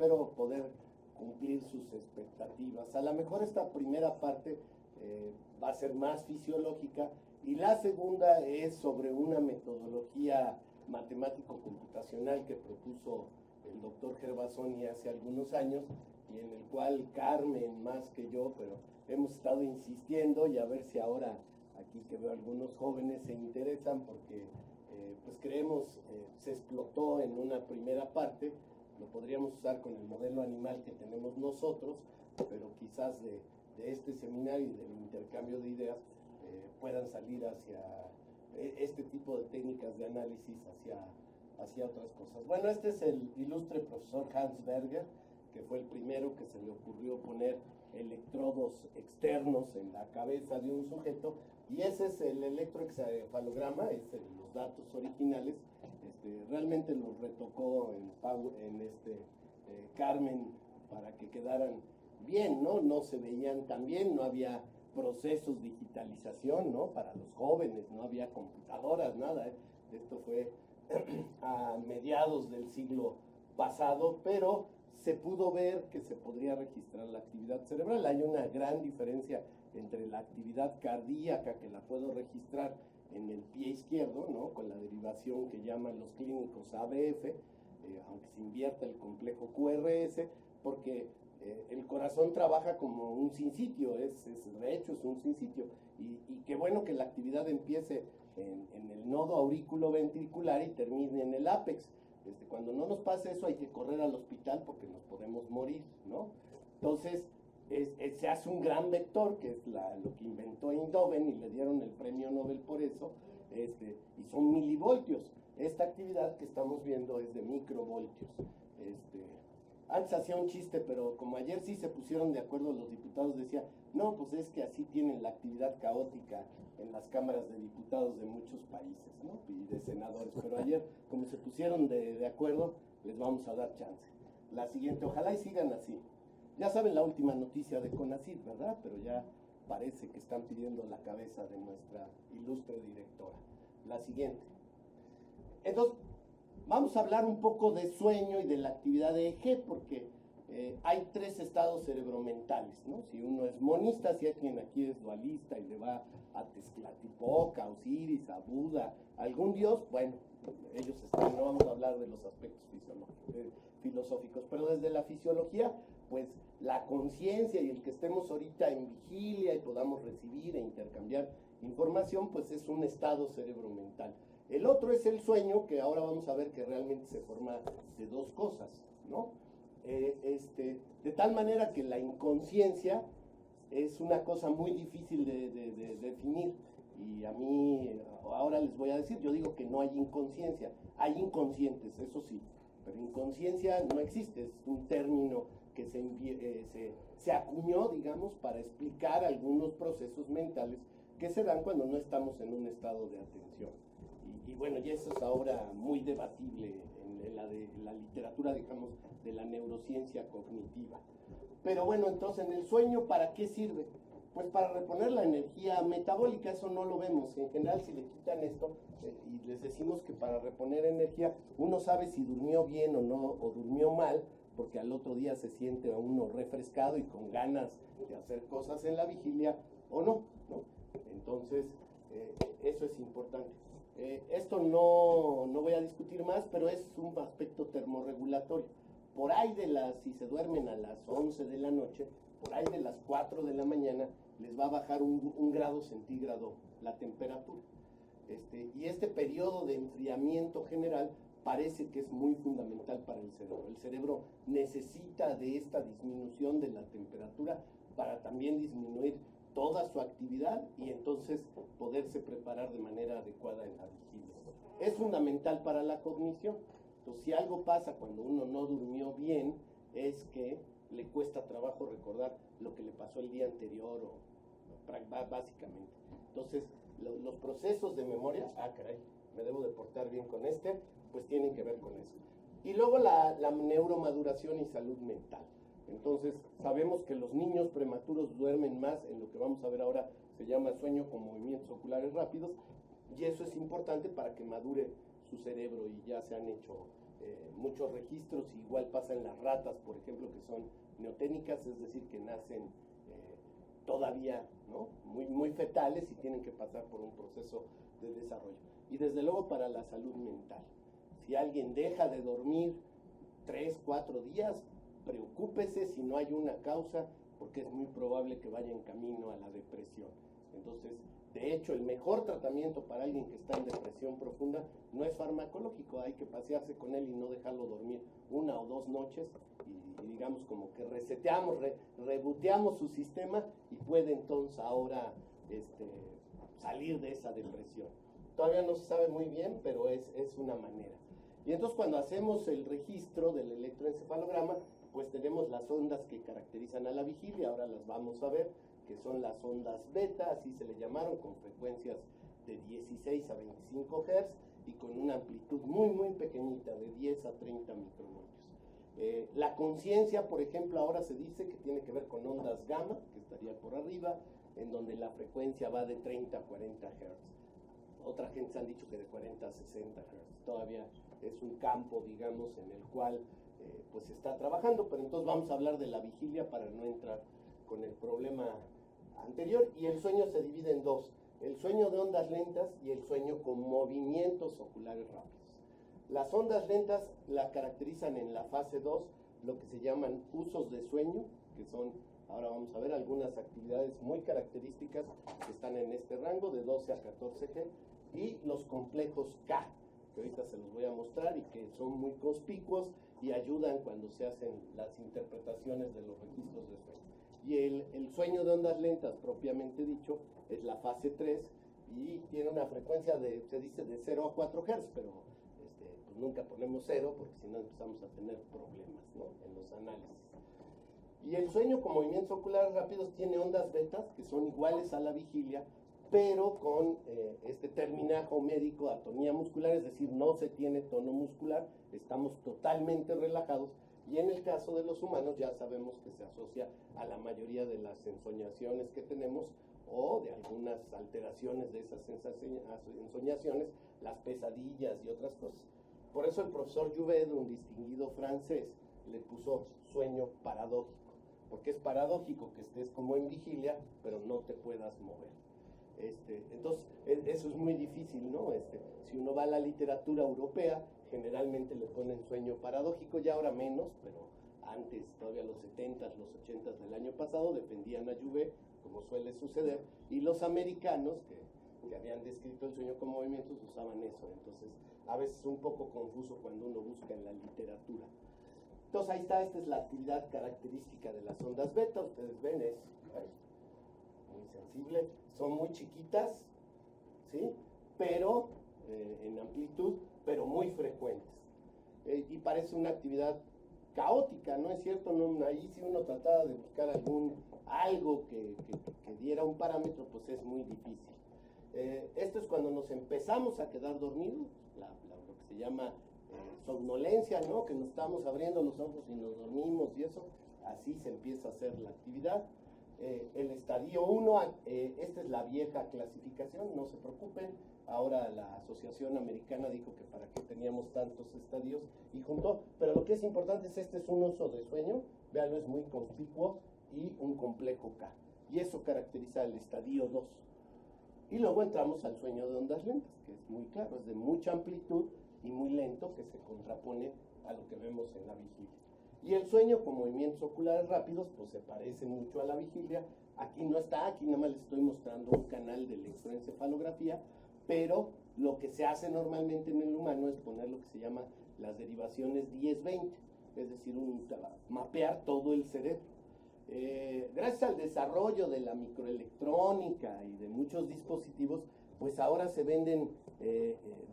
espero poder cumplir sus expectativas. A lo mejor esta primera parte va a ser más fisiológica y la segunda es sobre una metodología matemático-computacional que propuso el doctor Gervasoni hace algunos años y en el cual Carmen más que yo, pero hemos estado insistiendo y a ver si ahora aquí que veo algunos jóvenes se interesan porque pues creemos se explotó en una primera parte, lo podríamos usar con el modelo animal que tenemos nosotros, pero quizás de este seminario y del intercambio de ideas puedan salir hacia este tipo de técnicas de análisis hacia otras cosas. Bueno, este es el ilustre profesor Hans Berger, que fue el primero que se le ocurrió poner electrodos externos en la cabeza de un sujeto, y ese es el electroencefalograma, los datos originales. Realmente los retocó en Carmen para que quedaran bien, ¿no? No se veían tan bien, no había procesos de digitalización, ¿no? Para los jóvenes, no había computadoras, nada. Esto fue a mediados del siglo pasado, pero se pudo ver que se podría registrar la actividad cerebral. Hay una gran diferencia entre la actividad cardíaca, que la puedo registrar en el pie izquierdo, ¿no? Con la derivación que llaman los clínicos ABF, aunque se invierta el complejo QRS, porque el corazón trabaja como un sinsitio, de hecho es un sinsitio, y qué bueno que la actividad empiece en el nodo auriculoventricular y termine en el ápex. Cuando no nos pase eso hay que correr al hospital porque nos podemos morir, ¿no? Entonces se hace un gran vector, que es lo que inventó Eindhoven y le dieron el premio Nobel por eso, y son milivoltios. Esta actividad que estamos viendo es de microvoltios. Antes hacía un chiste, pero como ayer sí se pusieron de acuerdo los diputados, decía, no, pues es que así tienen la actividad caótica en las cámaras de diputados de muchos países, ¿no? Y de senadores, pero ayer, como se pusieron de acuerdo, les vamos a dar chance. La siguiente, ojalá y sigan así. Ya saben la última noticia de CONACYT, ¿verdad? Pero ya parece que están pidiendo la cabeza de nuestra ilustre directora. La siguiente. Entonces, vamos a hablar un poco de sueño y de la actividad de EEG, porque hay tres estados cerebromentales, ¿no? Si uno es monista, si hay quien aquí es dualista y le va a Tezcatlipoca, a Osiris, a Buda, a algún dios, bueno, ellos están, no vamos a hablar de los aspectos filosóficos, pero desde la fisiología, pues la conciencia y el que estemos ahorita en vigilia y podamos recibir e intercambiar información, pues es un estado cerebromental. El otro es el sueño, que ahora vamos a ver que realmente se forma de dos cosas, ¿no? De tal manera que la inconsciencia es una cosa muy difícil de definir, y a mí ahora les voy a decir, yo digo que no hay inconsciencia, hay inconscientes, eso sí, pero inconsciencia no existe, es un término que se acuñó, digamos, para explicar algunos procesos mentales que se dan cuando no estamos en un estado de atención. Y bueno, y eso es ahora muy debatible en la literatura, digamos, de la neurociencia cognitiva. Pero bueno, entonces, en el sueño, ¿para qué sirve? Pues para reponer la energía metabólica, eso no lo vemos. En general, si le quitan esto y les decimos que para reponer energía, uno sabe si durmió bien o no, o durmió mal, porque al otro día se siente uno refrescado y con ganas de hacer cosas en la vigilia, o no, ¿no? Entonces, eso es importante. Esto no voy a discutir más, pero es un aspecto termorregulatorio. Por ahí si se duermen a las 11 de la noche, por ahí de las 4 de la mañana, les va a bajar un grado centígrado la temperatura. Y este periodo de enfriamiento general parece que es muy fundamental para el cerebro. El cerebro necesita de esta disminución de la temperatura para también disminuir toda su actividad y entonces poderse preparar de manera adecuada en la vigilia. Es fundamental para la cognición. Entonces, si algo pasa cuando uno no durmió bien, es que le cuesta trabajo recordar lo que le pasó el día anterior, básicamente. Entonces, los procesos de memoria, caray, me debo de portar bien con pues tienen que ver con eso. Y luego la neuromaduración y salud mental. Entonces, sabemos que los niños prematuros duermen más, en lo que vamos a ver ahora se llama sueño con movimientos oculares rápidos, y eso es importante para que madure su cerebro, y ya se han hecho muchos registros, igual pasa en las ratas, por ejemplo, que son neoténicas, es decir, que nacen todavía, ¿no?, muy fetales y tienen que pasar por un proceso de desarrollo. Y desde luego para la salud mental. Si alguien deja de dormir 3, 4 días, preocúpese si no hay una causa, porque es muy probable que vaya en camino a la depresión. Entonces, de hecho, el mejor tratamiento para alguien que está en depresión profunda no es farmacológico, hay que pasearse con él y no dejarlo dormir 1 o 2 noches y digamos como que reseteamos, reboteamos su sistema y puede entonces ahora salir de esa depresión. Todavía no se sabe muy bien, pero es una manera. Y entonces cuando hacemos el registro del electroencefalograma, pues tenemos las ondas que caracterizan a la vigilia, ahora las vamos a ver, que son las ondas beta, así se le llamaron, con frecuencias de 16 a 25 Hz y con una amplitud muy pequeñita, de 10 a 30 microvoltios. La conciencia, por ejemplo, ahora se dice que tiene que ver con ondas gamma, que estaría por arriba, en donde la frecuencia va de 30 a 40 Hz. Otra gente se han dicho que de 40 a 60 Hz. Todavía es un campo, digamos, en el cual pues se está trabajando, pero entonces vamos a hablar de la vigilia para no entrar con el problema anterior. Y el sueño se divide en dos: el sueño de ondas lentas y el sueño con movimientos oculares rápidos. Las ondas lentas la caracterizan en la fase 2 lo que se llaman usos de sueño, que son, ahora vamos a ver, algunas actividades muy características que están en este rango de 12 a 14 G, y los complejos K, que ahorita se los voy a mostrar y que son muy conspicuos y ayudan cuando se hacen las interpretaciones de los registros de sueño. Y el sueño de ondas lentas, propiamente dicho, es la fase 3 y tiene una frecuencia se dice de 0 a 4 Hz, pero pues nunca ponemos 0 porque si no empezamos a tener problemas, ¿no?, en los análisis. Y el sueño con movimientos oculares rápidos tiene ondas betas que son iguales a la vigilia, pero con este terminajo médico, atonía muscular, es decir, no se tiene tono muscular, estamos totalmente relajados, y en el caso de los humanos ya sabemos que se asocia a la mayoría de las ensoñaciones que tenemos o de algunas alteraciones de esas ensoñaciones, las pesadillas y otras cosas. Por eso el profesor Jouvet, un distinguido francés, le puso sueño paradójico, porque es paradójico que estés como en vigilia, pero no te puedas mover. Entonces, eso es muy difícil, ¿no? Si uno va a la literatura europea, generalmente le ponen sueño paradójico, ya ahora menos, pero antes, todavía los 70s, los 80s del año pasado, defendían a Jouvet, como suele suceder, y los americanos, que habían descrito el sueño con movimientos, usaban eso. Entonces, a veces es un poco confuso cuando uno busca en la literatura. Entonces, ahí está, esta es la actividad característica de las ondas beta, ustedes ven, es muy sensible, son muy chiquitas, ¿sí?, pero en amplitud, pero muy frecuentes. Y parece una actividad caótica, ¿no es cierto? No, ahí si uno trataba de buscar algo que diera un parámetro, pues es muy difícil. Esto es cuando nos empezamos a quedar dormidos, lo que se llama somnolencia, ¿no?, que nos estamos abriendo los ojos y nos dormimos y eso, así se empieza a hacer la actividad. El estadio 1, esta es la vieja clasificación, no se preocupen, ahora la Asociación Americana dijo que para qué teníamos tantos estadios y juntó, pero lo que es importante es es un uso de sueño, véanlo, es muy conspicuo, y un complejo K, y eso caracteriza el estadio 2. Y luego entramos al sueño de ondas lentas, que es muy claro, es de mucha amplitud y muy lento, que se contrapone a lo que vemos en la vigilia. Y el sueño con movimientos oculares rápidos, pues se parece mucho a la vigilia. Aquí no está, aquí nada más les estoy mostrando un canal de electroencefalografía, pero lo que se hace normalmente en el humano es poner lo que se llama las derivaciones 10-20, es decir, mapear todo el cerebro. Gracias al desarrollo de la microelectrónica y de muchos dispositivos, pues ahora se venden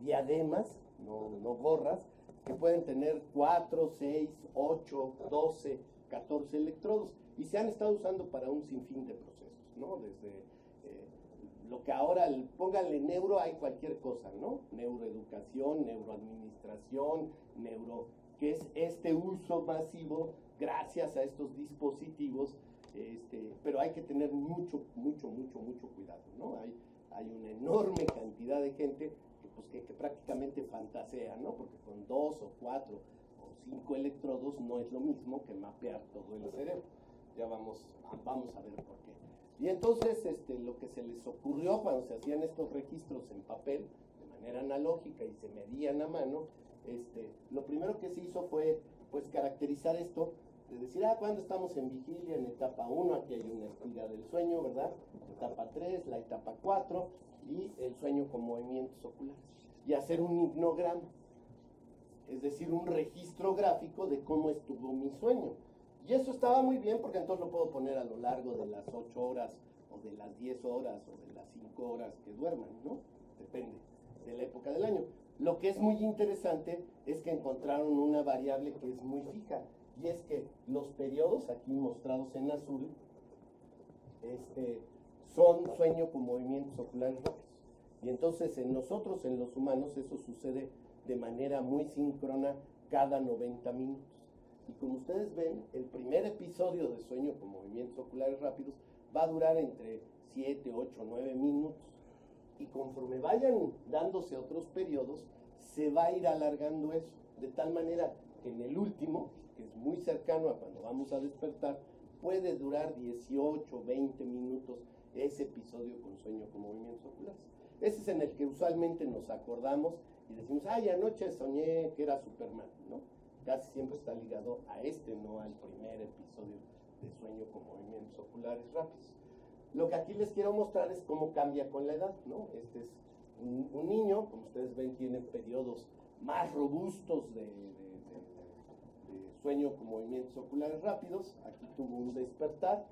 diademas, no gorras, que pueden tener 4, 6, 8, 12, 14 electrodos, y se han estado usando para un sinfín de procesos, ¿no? Desde lo que ahora, pónganle neuro, hay cualquier cosa, ¿no? Neuroeducación, neuroadministración, que es este uso masivo gracias a estos dispositivos, pero hay que tener mucho cuidado, ¿no? Hay una enorme cantidad de gente que pues que prácticamente fantasea, ¿no? Porque con 2 o 4 o 5 electrodos no es lo mismo que mapear todo el cerebro. Ya vamos a ver por qué. Y entonces lo que se les ocurrió cuando se hacían estos registros en papel, de manera analógica y se medían a mano, lo primero que se hizo fue pues caracterizar esto, de decir, cuando estamos en vigilia, en etapa 1, aquí hay una espiga del sueño, ¿verdad? Etapa 3, la etapa 4 y el sueño con movimientos oculares. Y hacer un hipnograma, es decir, un registro gráfico de cómo estuvo mi sueño. Y eso estaba muy bien porque entonces lo puedo poner a lo largo de las 8 horas o de las 10 horas o de las 5 horas que duerman, ¿no? Depende de la época del año. Lo que es muy interesante es que encontraron una variable que es muy fija, y es que los periodos aquí mostrados en azul son sueño con movimientos oculares rápidos. Y entonces en nosotros, en los humanos, eso sucede de manera muy síncrona cada 90 minutos. Y como ustedes ven, el primer episodio de sueño con movimientos oculares rápidos va a durar entre 7, 8, 9 minutos. Y conforme vayan dándose otros periodos, se va a ir alargando eso, de tal manera que en el último, que es muy cercano a cuando vamos a despertar, puede durar 18, 20 minutos ese episodio con sueño con movimientos oculares. Ese es en el que usualmente nos acordamos y decimos, anoche soñé que era Superman, ¿no? Casi siempre está ligado a no al primer episodio de sueño con movimientos oculares rápidos. Lo que aquí les quiero mostrar es cómo cambia con la edad, ¿no? Este es un niño, como ustedes ven, tiene periodos más robustos de sueño con movimientos oculares rápidos. Aquí tuvo un despertar,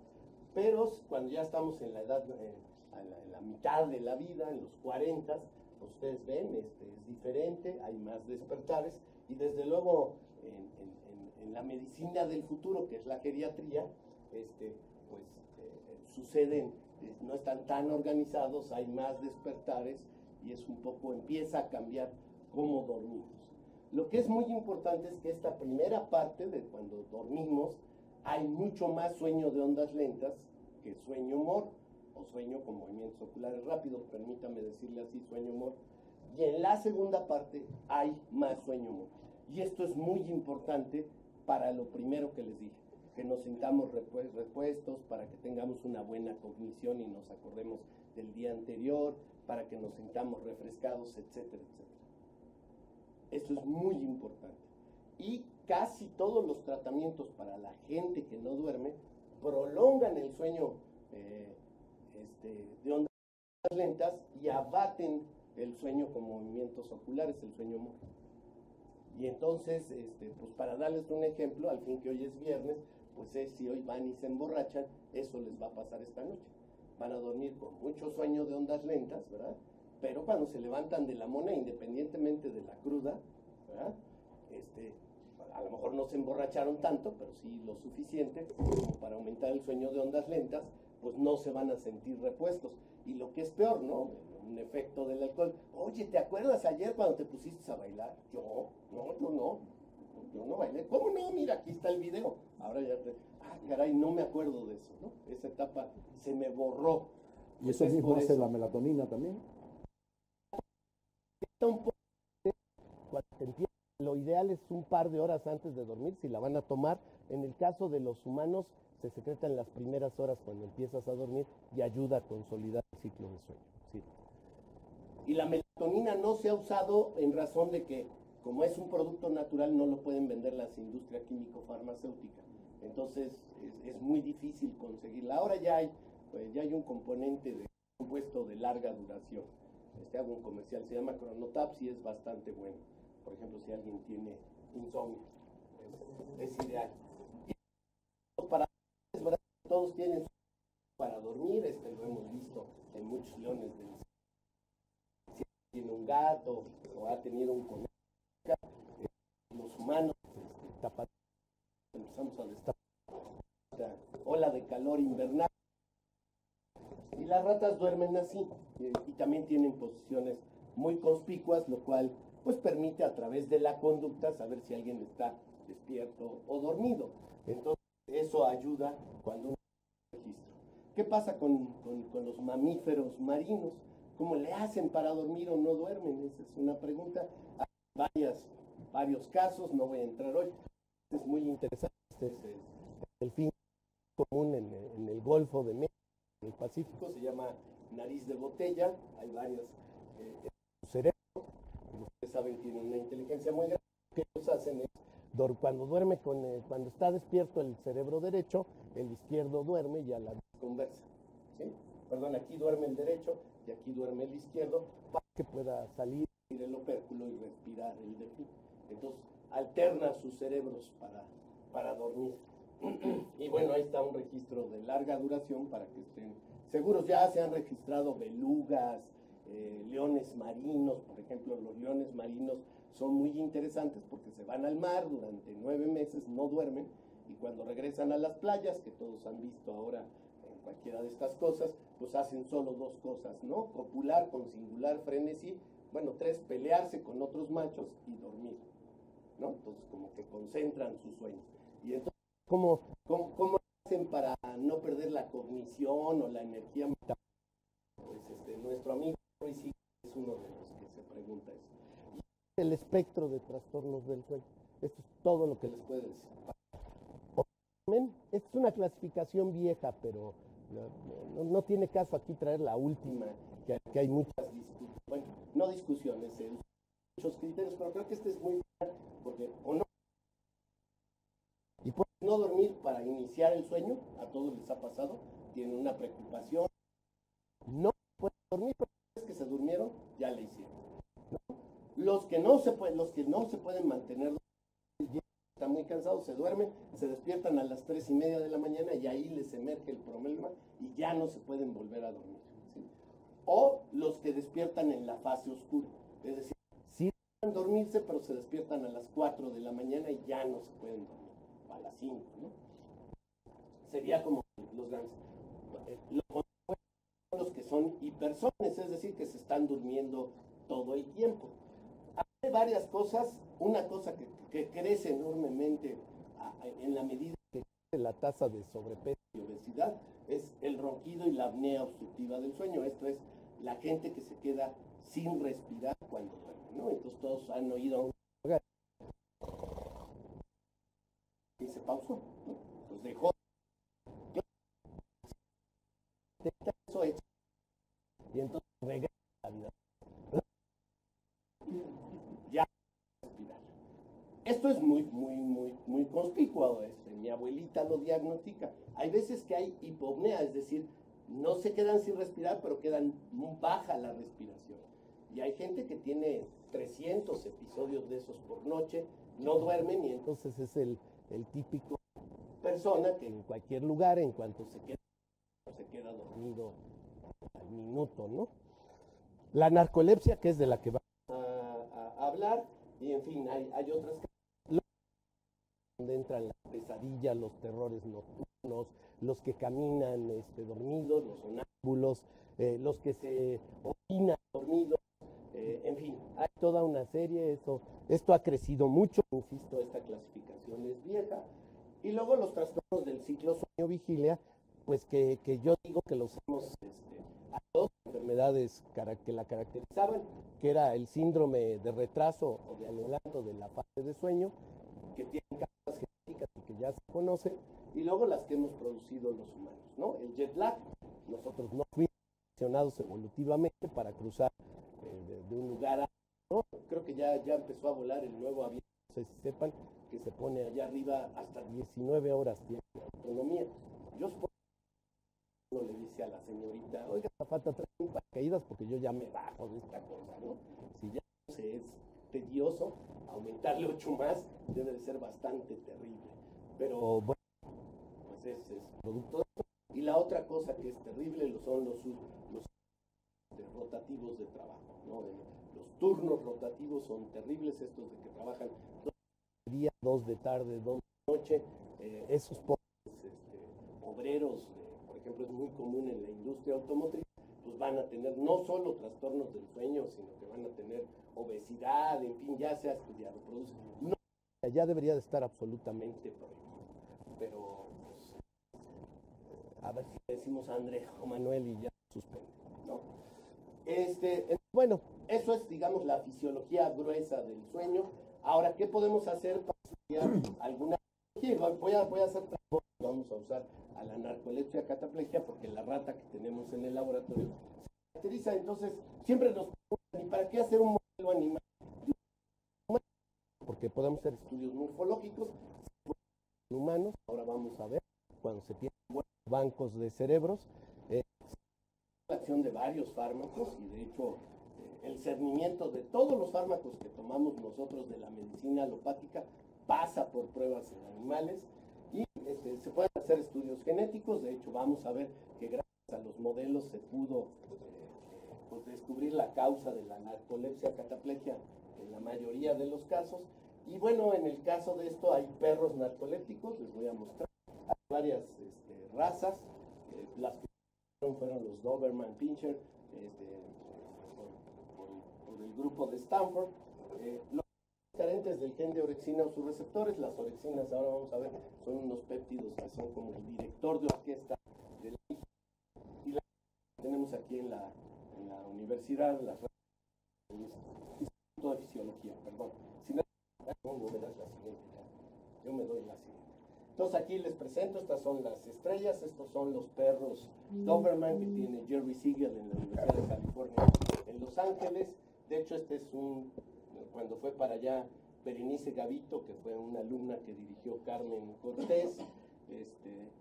pero cuando ya estamos en la edad, en la mitad de la vida, en los 40, ustedes ven, es diferente, hay más despertares, y desde luego en la medicina del futuro, que es la geriatría, suceden, no están tan organizados, hay más despertares, y es un poco, empieza a cambiar cómo dormimos. Lo que es muy importante es que esta primera parte de cuando dormimos, hay mucho más sueño de ondas lentas que sueño MOR, o sueño con movimientos oculares rápidos, permítame decirle así, sueño MOR. Y en la segunda parte hay más sueño MOR. Y esto es muy importante para lo primero que les dije, que nos sintamos repuestos, para que tengamos una buena cognición y nos acordemos del día anterior, para que nos sintamos refrescados, etcétera, etcétera. Esto es muy importante. Y casi todos los tratamientos para la gente que no duerme prolongan el sueño de ondas lentas y abaten el sueño con movimientos oculares, el sueño MOR. Y entonces, pues para darles un ejemplo, al fin que hoy es viernes, pues si hoy van y se emborrachan, eso les va a pasar esta noche. Van a dormir con mucho sueño de ondas lentas, ¿verdad? Pero cuando se levantan de la mona, independientemente de la cruda, ¿verdad? A lo mejor no se emborracharon tanto, pero sí lo suficiente como para aumentar el sueño de ondas lentas, pues no se van a sentir repuestos. Y lo que es peor, ¿no? Un efecto del alcohol. Oye, ¿te acuerdas ayer cuando te pusiste a bailar? Yo no bailé. ¿Cómo no? Mira, aquí está el video. Ahora ya caray, no me acuerdo de eso, ¿no? Esa etapa se me borró. ¿Y eso mismo hace la melatonina también? Un poco, cuando te empieza, lo ideal es un par de horas antes de dormir, si la van a tomar. En el caso de los humanos, se secreta en las primeras horas cuando empiezas a dormir y ayuda a consolidar el ciclo de sueño. Sí. Y la melatonina no se ha usado en razón de que, como es un producto natural, no lo pueden vender las industrias químico-farmacéuticas. Entonces es muy difícil conseguirla. Ahora ya hay un componente de compuesto de larga duración. Hago un comercial, se llama Chronotabs y es bastante bueno. Por ejemplo, si alguien tiene insomnio, es ideal. Y para todos tienen para dormir, lo hemos visto en muchos leones del si tiene un gato o ha tenido un conejo, los humanos empezamos a destapar ola de calor invernal y las ratas duermen así y también tienen posiciones muy conspicuas, lo cual pues permite a través de la conducta saber si alguien está despierto o dormido. Entonces eso ayuda cuando uno registro. ¿Qué pasa con los mamíferos marinos? ¿cómo le hacen para dormir o no duermen? Esa es una pregunta. Hay varios casos, no voy a entrar hoy. Es muy interesante. Es el fin común en el Golfo de México, en el Pacífico, se llama nariz de botella. Hay varias. Su cerebro, como ustedes saben, tiene una inteligencia muy grande. Lo que ellos hacen es, cuando duerme, cuando está despierto el cerebro derecho, el izquierdo duerme y a la vez conversa. ¿Sí? Perdón, aquí duerme el derecho y aquí duerme el izquierdo para que pueda salir el opérculo y respirar el delfín. Entonces, alterna sus cerebros para dormir. Y bueno, ahí está un registro de larga duración para que estén seguros. Ya se han registrado belugas, leones marinos, por ejemplo. Los leones marinos son muy interesantes porque se van al mar durante 9 meses, no duermen, y cuando regresan a las playas, que todos han visto ahora en cualquiera de estas cosas, pues hacen solo 2 cosas, ¿no? Copular con singular frenesí, bueno, 3, pelearse con otros machos y dormir, ¿no? Entonces como que concentran su sueño. Y entonces, ¿cómo hacen para no perder la cognición o la energía mental? Pues nuestro amigo Roy es uno de los que se pregunta eso. Y el espectro de trastornos del sueño. Esto es todo lo que les puedo decir. Esta es una clasificación vieja, pero no tiene caso aquí traer la última, que hay muchas discusiones, bueno, no discusiones, muchos criterios, pero creo que este es muy claro, porque o no, y pueden no dormir para iniciar el sueño, a todos les ha pasado, tienen una preocupación, no pueden dormir, pero es que se durmieron, ya le hicieron, ¿no? Los que no se pueden mantener, están muy cansados, se duermen, se despiertan a las 3:30 de la mañana y ahí les emerge el problema y ya no se pueden volver a dormir, ¿sí? O los que despiertan en la fase oscura, es decir, sí pueden dormirse, pero se despiertan a las 4 de la mañana y ya no se pueden dormir, a las 5, ¿no? Sería como los grandes. Los que son hipersones, es decir, que se están durmiendo todo el tiempo. Hay varias cosas. Una cosa que crece enormemente en la medida que crece la tasa de sobrepeso y obesidad es el ronquido y la apnea obstructiva del sueño. Esto es la gente que se queda sin respirar cuando duerme, ¿no? Entonces todos han oído a un y se pausó, ¿no? Pues dejó eso hecho y entonces regresa a la vida. Ya respirar. Esto es muy conspicuo. Mi abuelita lo diagnostica. Hay veces que hay hipopnea, es decir, no se quedan sin respirar, pero quedan muy baja la respiración. Y hay gente que tiene 300 episodios de esos por noche, no duermen y entonces es el típico persona que en cualquier lugar, en cuanto se queda dormido al minuto, ¿no? La narcolepsia, que es de la que vamos a hablar, y en fin, hay otras donde entran las pesadillas, los terrores nocturnos, los que caminan dormidos, los sonámbulos, los que se orinan dormidos, en fin, hay toda una serie. Esto ha crecido mucho, insisto, esta clasificación es vieja. Y luego los trastornos del ciclo sueño-vigilia, pues que yo digo que los hemos a dos enfermedades que la caracterizaban, que era el síndrome de retraso o de adelanto de la fase de sueño, que tienen causas genéticas y que ya se conocen, y luego las que hemos producido los humanos, ¿no? El jet lag, nosotros no fuimos seleccionados evolutivamente para cruzar de un lugar a otro. Creo que ya empezó a volar el nuevo avión, no sé si sepan, que se pone allá arriba hasta 19 horas tiene autonomía. Yo uno le dice a la señorita, oiga, falta traer un paracaídas porque yo ya me bajo de esta cosa, ¿no? Si ya no sé, es tedioso, aumentarle 8 más debe de ser bastante terrible. Pero bueno, pues es producto de eso. Y la otra cosa que es terrible son los rotativos de trabajo, ¿no? Los turnos rotativos son terribles, estos de que trabajan 2 de día, 2 de tarde, 2 de noche. Esos pobres obreros, por ejemplo, es muy común en la industria automotriz, pues van a tener no solo trastornos del sueño, sino que van a tener obesidad, en fin, ya se ha estudiado, no, ya debería de estar absolutamente prohibido, pero pues, a ver si le decimos a André o Manuel y ya suspende, ¿no? Bueno, eso es, digamos, la fisiología gruesa del sueño. Ahora, ¿qué podemos hacer para estudiar alguna fisiología? Voy a hacer vamos a usar a la narcolepsia cataplegia porque la rata que tenemos en el laboratorio se caracteriza. Entonces, siempre nos preguntan, ¿y para qué hacer un modelo animal? Porque podemos hacer estudios morfológicos en humanos. Ahora vamos a ver, cuando se tienen bancos de cerebros, la acción de varios fármacos y de hecho el cernimiento de todos los fármacos que tomamos nosotros de la medicina alopática pasa por pruebas en animales y se pueden hacer estudios genéticos. De hecho, vamos a ver que gracias a los modelos se pudo pues descubrir la causa de la narcolepsia cataplegia en la mayoría de los casos. Y bueno, en el caso de esto hay perros narcolépticos, les voy a mostrar. Hay varias razas, las que fueron los Doberman Pinscher, por el grupo de Stanford. Los carentes del gen de orexina o sus receptores, las orexinas, ahora vamos a ver, son unos péptidos que son como el director de orquesta de la y la tenemos aquí en la universidad, el Instituto de Fisiología, perdón. Si no, me das la siguiente, yo me doy la siguiente. Entonces aquí les presento, estas son las estrellas, estos son los perros Doberman que tiene Jerry Siegel en la Universidad de California en Los Ángeles. De hecho, este es cuando fue para allá Berenice Gavito, que fue una alumna que dirigió Carmen Cortés,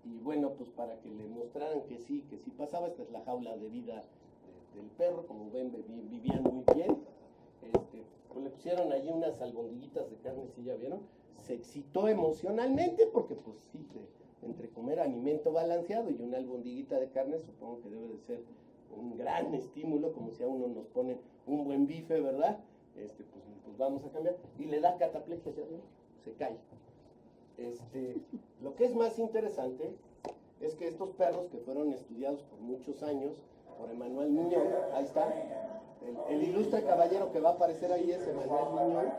y bueno, pues para que le mostraran que sí pasaba. Esta es la jaula de vida del perro, como ven, vivían muy bien. Pues le pusieron allí unas albondiguitas de carne, si ya vieron, se excitó emocionalmente porque pues sí, entre comer alimento balanceado y una albondiguita de carne, supongo que debe de ser un gran estímulo, como si a uno nos ponen un buen bife, ¿verdad? Pues vamos a cambiar, y le da cataplegia, ¿ya ven? Se cae. Lo que es más interesante es que estos perros que fueron estudiados por muchos años por Emanuel Miñón, ahí está, el ilustre caballero que va a aparecer ahí es Emanuel Miñón.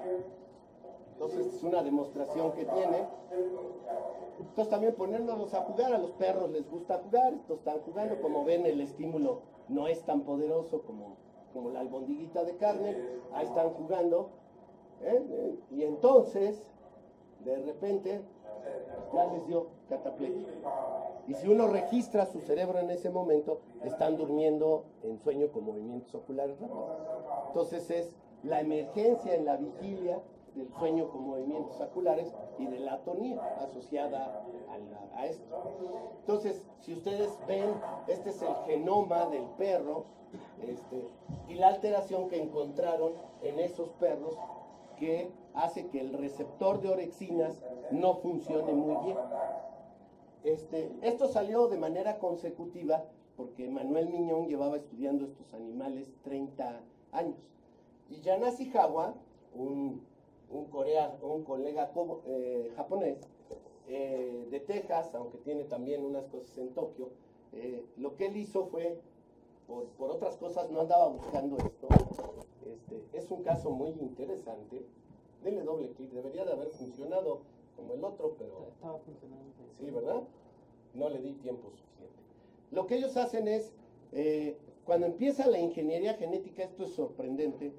Entonces es una demostración que tiene. Entonces también ponernos a jugar, a los perros les gusta jugar, estos están jugando, como ven el estímulo no es tan poderoso como la albondiguita de carne, ahí están jugando, y entonces de repente ya les dio cataplegia. Y si uno registra su cerebro en ese momento, están durmiendo en sueño con movimientos oculares rápidos. Entonces es la emergencia en la vigilia del sueño con movimientos oculares y de la atonía asociada a esto. Entonces, si ustedes ven, este es el genoma del perro, y la alteración que encontraron en esos perros que hace que el receptor de orexinas no funcione muy bien. Esto salió de manera consecutiva porque Manuel Miñón llevaba estudiando estos animales 30 años. Y Yanasi Hawa, un colega japonés de Texas, aunque tiene también unas cosas en Tokio, lo que él hizo fue, por otras cosas no andaba buscando esto. Es un caso muy interesante. Denle doble clic, debería de haber funcionado como el otro, pero estaba funcionando. Sí, ¿verdad? No le di tiempo suficiente. Lo que ellos hacen es, cuando empieza la ingeniería genética, esto es sorprendente,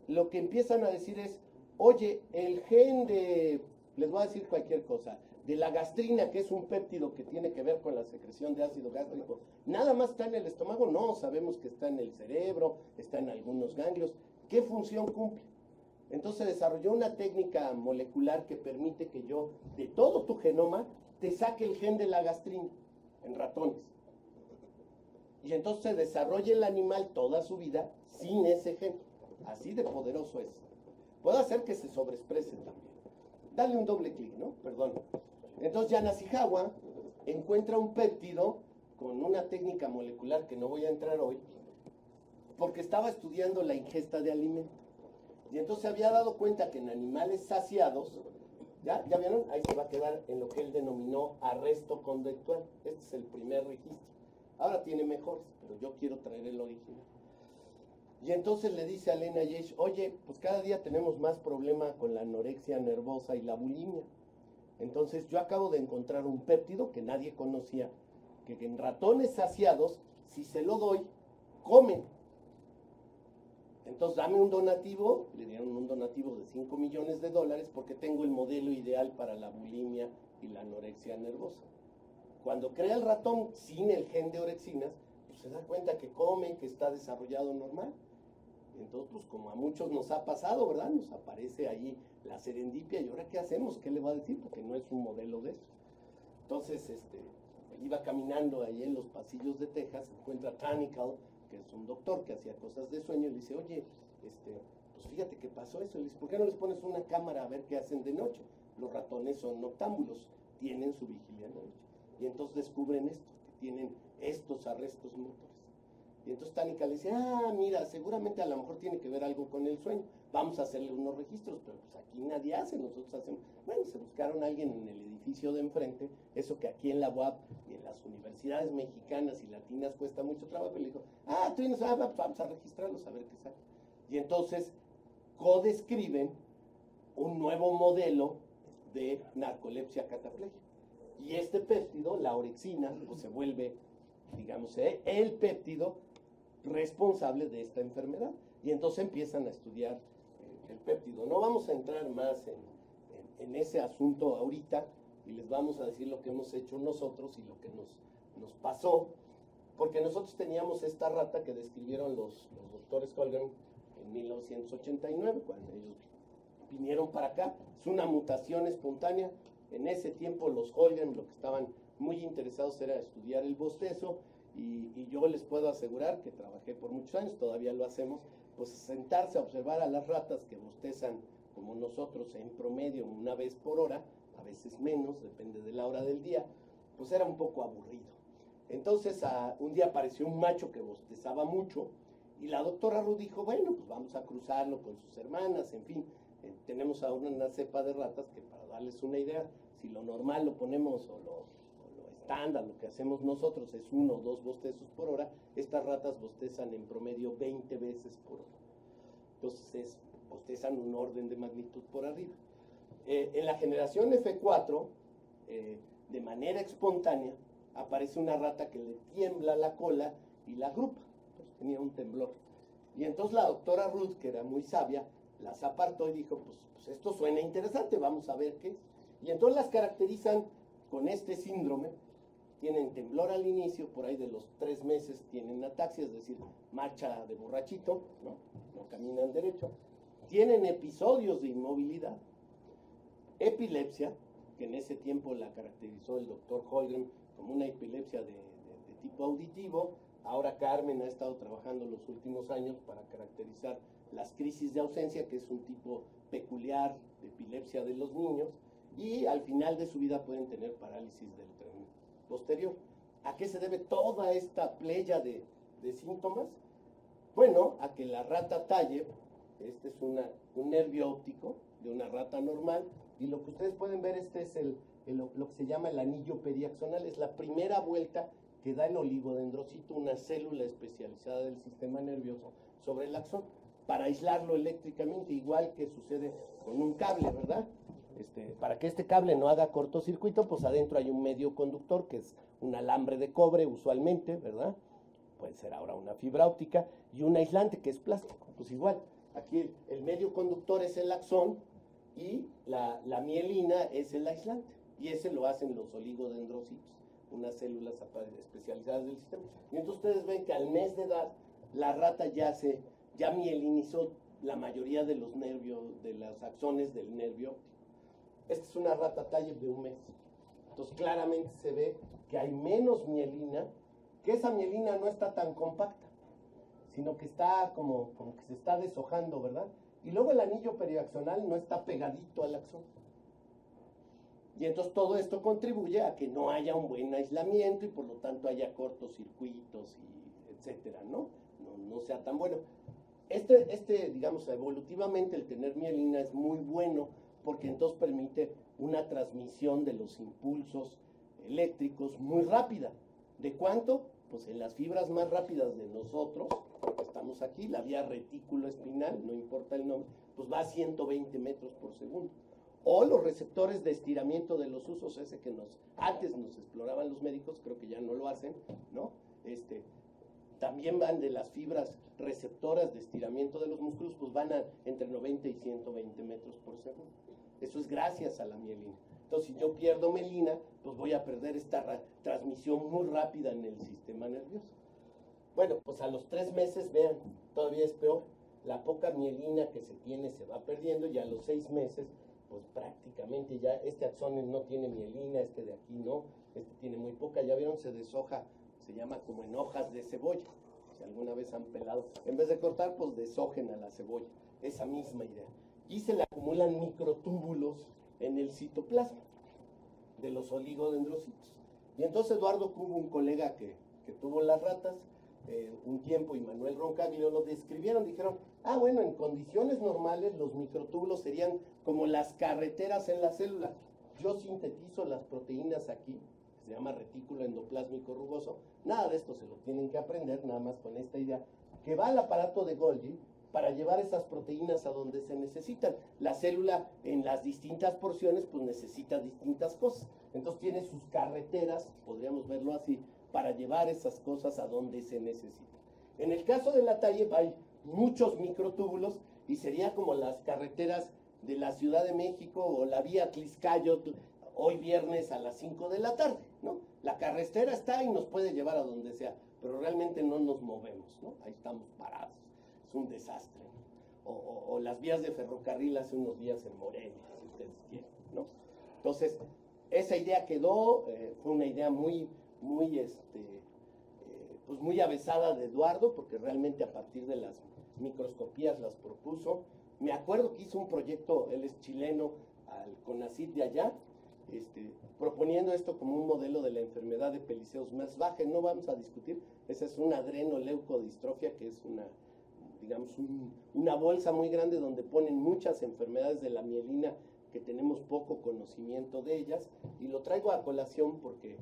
lo que empiezan a decir es, oye, el gen les voy a decir cualquier cosa, de la gastrina, que es un péptido que tiene que ver con la secreción de ácido gástrico, ¿nada más está en el estómago? No, sabemos que está en el cerebro, está en algunos ganglios. ¿Qué función cumple? Entonces desarrolló una técnica molecular que permite que yo, de todo tu genoma, te saque el gen de la gastrina en ratones. Y entonces se desarrolla el animal toda su vida sin ese gen. Así de poderoso es. Puede hacer que se sobreexprese también. Dale un doble clic, ¿no? Perdón. Entonces Yanasi Hawa encuentra un péptido con una técnica molecular que no voy a entrar hoy, porque estaba estudiando la ingesta de alimento. Y entonces se había dado cuenta que en animales saciados, ¿ya vieron? Ahí se va a quedar en lo que él denominó arresto conductual. Este es el primer registro. Ahora tiene mejores, pero yo quiero traer el original. Y entonces le dice a Lena Yeshe, oye, pues cada día tenemos más problema con la anorexia nervosa y la bulimia. Entonces yo acabo de encontrar un péptido que nadie conocía, que en ratones saciados, si se lo doy, comen. Entonces, dame un donativo, le dieron un donativo de $5 millones porque tengo el modelo ideal para la bulimia y la anorexia nervosa. Cuando crea el ratón sin el gen de orexinas, pues se da cuenta que come, que está desarrollado normal. Entonces, pues como a muchos nos ha pasado, ¿verdad? Nos aparece ahí la serendipia y ahora ¿qué hacemos? ¿Qué le va a decir? Porque no es un modelo de eso. Entonces, iba caminando ahí en los pasillos de Texas, encuentra a Tanical, que es un doctor que hacía cosas de sueño, y le dice, oye, pues fíjate que pasó eso. Le dice, ¿por qué no les pones una cámara a ver qué hacen de noche? Los ratones son noctámbulos, tienen su vigilia de noche. Y entonces descubren esto, que tienen estos arrestos motores. Y entonces Tánica le dice, mira, seguramente a lo mejor tiene que ver algo con el sueño. Vamos a hacerle unos registros, pero pues aquí nadie hace, nosotros hacemos. Bueno, se buscaron a alguien en el edificio de enfrente, eso que aquí en la UAP y en las universidades mexicanas y latinas cuesta mucho trabajo, y le dijo, tú tienes, vamos a registrarlos a ver qué sale. Y entonces codescriben un nuevo modelo de narcolepsia cataplégica. Y este péptido, la orexina, pues se vuelve, digamos, el péptido responsable de esta enfermedad. Y entonces empiezan a estudiar el péptido. No vamos a entrar más en ese asunto ahorita y les vamos a decir lo que hemos hecho nosotros y lo que nos pasó, porque nosotros teníamos esta rata que describieron los doctores Holgren en 1989, cuando ellos vinieron para acá. Es una mutación espontánea. En ese tiempo los Holgren lo que estaban muy interesados era estudiar el bostezo, y yo les puedo asegurar que trabajé por muchos años, todavía lo hacemos, pues sentarse a observar a las ratas que bostezan como nosotros en promedio una vez por hora, a veces menos, depende de la hora del día, pues era un poco aburrido. Entonces un día apareció un macho que bostezaba mucho y la doctora Ruth dijo, bueno, pues vamos a cruzarlo con sus hermanas, en fin, tenemos ahora una cepa de ratas que, para darles una idea, si lo normal lo ponemos o lo estándar, lo que hacemos nosotros es 1 o 2 bostezos por hora, estas ratas bostezan en promedio 20 veces por hora. Entonces bostezan un orden de magnitud por arriba. En la generación F4, de manera espontánea, aparece una rata que le tiembla la cola y la agrupa. Entonces tenía un temblor. Y entonces la doctora Ruth, que era muy sabia, las apartó y dijo, pues esto suena interesante, vamos a ver qué es. Y entonces las caracterizan con este síndrome. Tienen temblor al inicio, por ahí de los 3 meses tienen ataxia, es decir, marcha de borrachito, no caminan derecho. Tienen episodios de inmovilidad, epilepsia, que en ese tiempo la caracterizó el doctor Holgren como una epilepsia de tipo auditivo. Ahora Carmen ha estado trabajando los últimos años para caracterizar las crisis de ausencia, que es un tipo peculiar de epilepsia de los niños, y al final de su vida pueden tener parálisis del tren posterior. ¿A qué se debe toda esta playa de síntomas? Bueno, a que la rata Taller, este es un nervio óptico de una rata normal, y lo que ustedes pueden ver, este es lo que se llama el anillo periaxonal, es la primera vuelta que da el oligodendrocito, una célula especializada del sistema nervioso, sobre el axón, para aislarlo eléctricamente, igual que sucede con un cable, ¿verdad? Para que este cable no haga cortocircuito, pues adentro hay un medio conductor, que es un alambre de cobre usualmente, ¿verdad? Puede ser ahora una fibra óptica, y un aislante que es plástico. Pues igual, aquí el medio conductor es el axón y la mielina es el aislante, y ese lo hacen los oligodendrocitos, unas células especializadas del sistema. Y entonces ustedes ven que al mes de edad la rata ya mielinizó la mayoría de los nervios, de los axones del nervio óptico. Esta es una rata Taller de 1 mes. Entonces claramente se ve que hay menos mielina, que esa mielina no está tan compacta, sino que está como que se está deshojando, ¿verdad? Y luego el anillo periaxonal no está pegadito al axón. Y entonces todo esto contribuye a que no haya un buen aislamiento y por lo tanto haya cortocircuitos y etcétera, ¿no? No sea tan bueno. Digamos, evolutivamente el tener mielina es muy bueno, porque entonces permite una transmisión de los impulsos eléctricos muy rápida. ¿De cuánto? Pues en las fibras más rápidas de nosotros, estamos aquí, la vía retículo espinal, no importa el nombre, pues va a 120 metros por segundo. O los receptores de estiramiento de los usos, ese que antes nos exploraban los médicos, creo que ya no lo hacen, ¿no? también van de las fibras receptoras de estiramiento de los músculos, pues van a entre 90 y 120 metros por segundo. Eso es gracias a la mielina. Entonces, si yo pierdo mielina, pues voy a perder esta transmisión muy rápida en el sistema nervioso. Bueno, pues a los 3 meses, vean, todavía es peor. La poca mielina que se tiene se va perdiendo y a los 6 meses, pues prácticamente ya este axón no tiene mielina, este de aquí no, este tiene muy poca. Ya vieron, se deshoja, se llama como en hojas de cebolla. Si alguna vez han pelado, en vez de cortar, pues deshojen a la cebolla. Esa misma idea. Y se le acumulan microtúbulos en el citoplasma de los oligodendrocitos. Y entonces Eduardo Cubo, un colega que tuvo las ratas un tiempo, y Manuel Roncaglio lo describieron, dijeron, bueno, en condiciones normales los microtúbulos serían como las carreteras en la célula. Yo sintetizo las proteínas aquí, se llama retículo endoplásmico rugoso, nada de esto se lo tienen que aprender, nada más con esta idea, que va al aparato de Golgi para llevar esas proteínas a donde se necesitan. La célula en las distintas porciones pues necesita distintas cosas. Entonces tiene sus carreteras, podríamos verlo así, para llevar esas cosas a donde se necesitan. En el caso de la TAIEP hay muchos microtúbulos y sería como las carreteras de la Ciudad de México o la vía Tliscayotl, hoy viernes a las 5 de la tarde, ¿no? La carretera está y nos puede llevar a donde sea, pero realmente no nos movemos, ¿no? Ahí estamos parados. Es un desastre, ¿no? O las vías de ferrocarril hace unos días en Morelia, si ustedes quieren, ¿no? Entonces, esa idea quedó, fue una idea pues muy avesada de Eduardo, porque realmente a partir de las microscopías las propuso. Me acuerdo que hizo un proyecto, él es chileno, al CONACYT de allá, proponiendo esto como un modelo de la enfermedad de Pelizaeus-Merzbacher. No vamos a discutir, esa es una adrenoleucodistrofia, que es una bolsa muy grande donde ponen muchas enfermedades de la mielina que tenemos poco conocimiento de ellas, y lo traigo a colación porque,